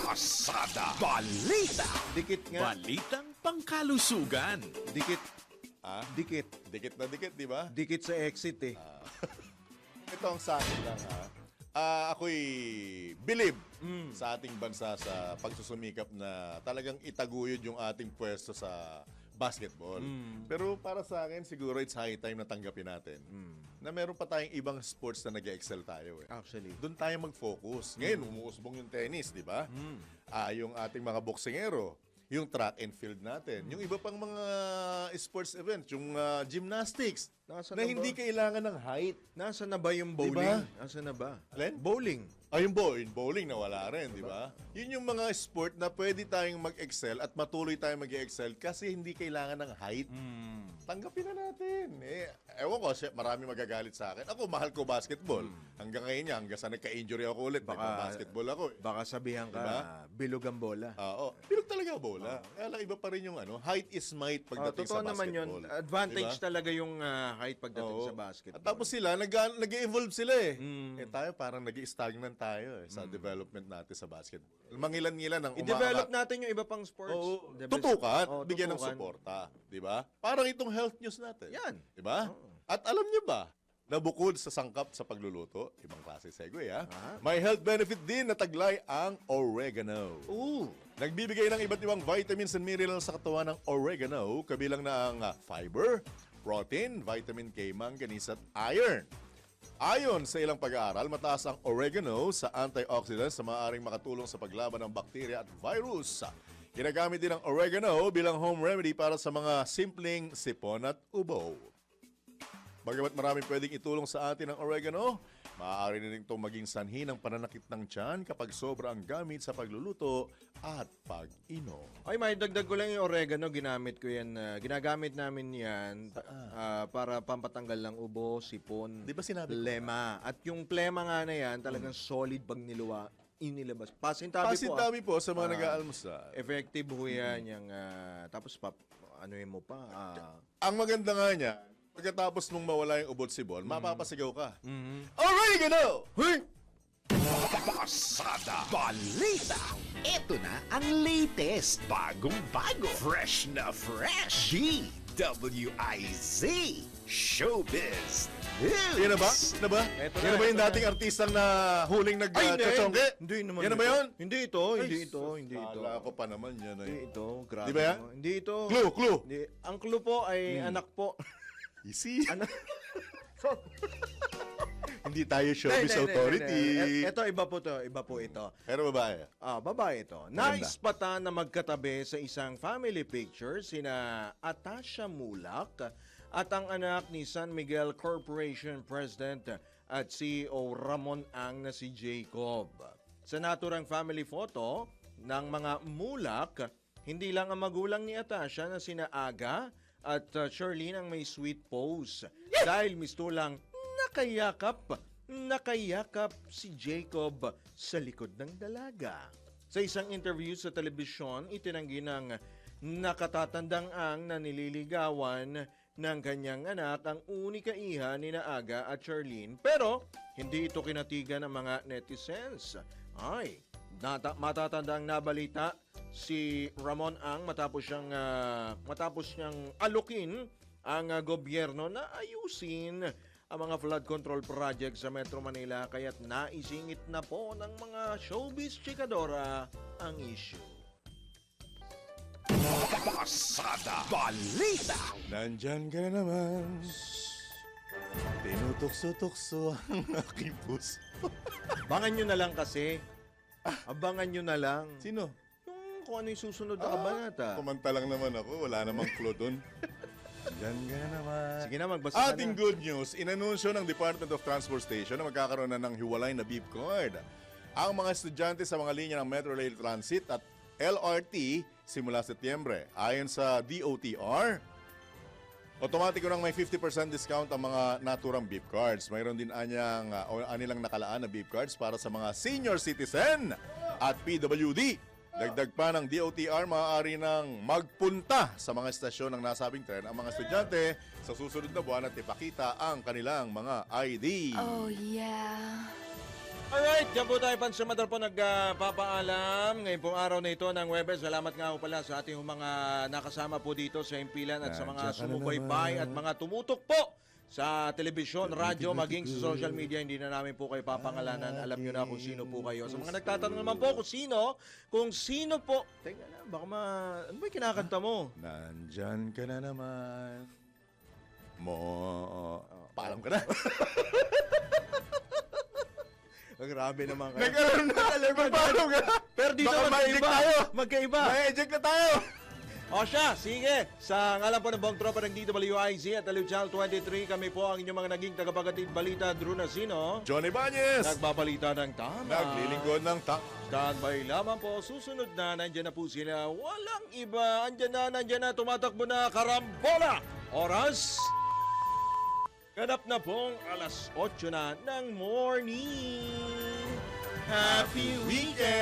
Pasada Balita. Dikit nga. Balitang pangkalusugan. Dikit. Dikit. Dikit na dikit, di ba? Dikit sa exit eh. Ito ang sa akin lang ha. Ako'y believe sa ating bansa sa pagsusumikap na talagang itaguyod yung ating pwesto sa basketball. Pero para sa akin, siguro it's high time na tanggapin natin na meron pa tayong ibang sports na nag-excel tayo. Actually. Doon tayo mag-focus. Ngayon, umuusbong yung tennis, di ba? Yung ating mga boksingero, yung track and field natin, yung iba pang mga sports events, yung gymnastics, na hindi kailangan ng height. Nasaan na ba yung bowling? Diba? Nasaan na ba? Alin? Bowling. Yung bowling nawala rin, di ba? Yun yung mga sport na pwede tayong mag-excel at matuloy tayong mag-excel kasi hindi kailangan ng height. Tanggapin na natin. Ewan ko, marami magagalit sa akin. Ako, mahal ko basketball. Hanggang ngayon niya, hanggang sa nagka-injury ako ulit, basketball ako. Baka sabihan ka, diba? bilog ang bola. Oo, bilog talaga ang bola. Kaya lang iba pa rin yung height is might pagdating sa basketball. Totoo naman yun. Advantage talaga yung height pagdating sa basketball. At tapos sila, nag-evolve sila eh. Tayo parang nag-stagnant tayo sa development natin sa basketball. Mangilan-ngilan ang I-develop natin yung iba pang sports. Tutukan, bigyan ng suporta. Di ba? Parang itong health news natin. Yan. Di ba? At alam niyo ba, na bukod sa sangkap sa pagluluto, ibang klase segue may health benefit din na taglay ang oregano. Nagbibigay ng iba't ibang vitamins and minerals sa katawan ng oregano, kabilang na ang fiber, protein, vitamin K, manganese at iron. Ayon sa ilang pag-aaral, mataas ang oregano sa antioxidants na maaaring makatulong sa paglaban ng bakterya at virus. Ginagamit din ang oregano bilang home remedy para sa mga simpleng sipon at ubo. Bagamat maraming pwedeng itulong sa atin ang oregano, maaari na rin itong maging sanhi ng pananakit ng tiyan kapag sobra ang gamit sa pagluluto at pag-inom. Ay, may dagdag ko lang yung oregano. Ginamit ko yan. Ginagamit namin yan para pampatanggal ng ubo, sipon, Di ba sinabi ko? plema. At yung plema nga na yan, talagang solid pag inilabas. Pasintabi po. Pasintabi po sa mga nag-aalmusal. Effective ho yan. Yung, tapos, ano yun mo pa? Ang maganda nga niya, pagkatapos mong mawala yung ubod sibol, mapapasigaw ka. Mhm. Oregano! Hey! Pasada Balita. Ito na ang latest, bagong-bago, fresh na fresh. DWIZ Showbiz News. Yan na ba? Yan na ba? Eto Yan na ba yung eto dating artistang na huling Hindi nag-chochongke? naman. Yan na ba yun? Hindi ito. Hindi ito. Hindi ito. Kala ko pa naman yan. Hindi ito. Grabe. Di ba yan? naman. Hindi ito. Clue. Hindi. Ang clue po ay anak po. Easy. Anak. Hindi tayo showbiz authority. Ito, iba po to. Iba po ito. Pero babae. Babae ito. Naispata na magkatabi sa isang family picture sina Atasha Mulak at ang anak ni San Miguel Corporation President at CEO Ramon Ang na si Jacob. Sa naturang family photo ng mga Mulak, hindi lang ang magulang ni Atasha na sina Aga at Charlene ang may sweet pose. Dahil mistulang nakayakap si Jacob sa likod ng dalaga. Sa isang interview sa telebisyon, itinanggi ng nakatatandang Ang na nililigawan ng kanyang anak ang unika iha ni Aga at Charlene. Pero hindi ito kinatigan ng mga netizens. Ay, matatandang nabalita si Ramon Ang matapos siyang alukin ang gobyerno na ayusin ang mga flood control project sa Metro Manila, kaya't naisingit na po ng mga showbiz chikadora ang issue. Pasada Balita. Nandyan ka na naman. Tinutokso-tokso ang aking puso. Abangan nyo na lang kasi. Abangan nyo na lang. Sino? Yung kung ano yung susunod na kabanata. Kumanta lang naman ako. Wala namang clue dun. Nandyan ka na naman. Sige na, magbasa ka Ating na. good news, inanunsyo ng Department of Transportation na magkakaroon na ng hiwalay na beep card. Ang mga estudyante sa mga linya ng Metro Rail Transit at LRT simula Setyembre. Ayon sa DOTR, automatic nang may 50% discount ang mga naturang beep cards. Mayroon din anilang nakalaan na beep cards para sa mga senior citizen at PWD. Dagdag pa ng DOTR, maaari nang magpunta sa mga estasyon ng nasabing tren ang mga estudyante sa susunod na buwan at ipakita ang kanilang mga ID. Oh, yeah. Alright, dyan po tayo pansamadal po nagpapaalam. Ngayon pong araw na ito ng Webes. Salamat nga po pala sa ating mga nakasama po dito sa impilan at sa mga sumubaybay at mga tumutok po sa telebisyon, radyo, maging sa social media. Hindi na namin po kayo papangalanan. Alam nyo na kung sino po kayo. Sa mga nagtatanong naman po kung sino po. Teka na, baka ano ba yung kinakanta mo? Nandyan ka na naman. Paalam ka na. Grabe naman kayo. Nagkaroon na. Paalam ka na. Pero dito baka ma-eject tayo. Magkaiba. Ma-eject na tayo. O siya, sige. Sa ngalan po ng buong tropa ng DWIZ at Aliw Channel 23, kami po ang inyong mga naging tagapaghatid balita, Drew Nasino. Johnny Bañez. Nagbabalita ng tama. Naglilingkod ng Standby lamang po. Susunod na, nandyan na po sila. Walang iba. Nandyan na, tumatakbo na, karambola. Oras. Ganap na pong alas 8 na ng morning. Happy weekend!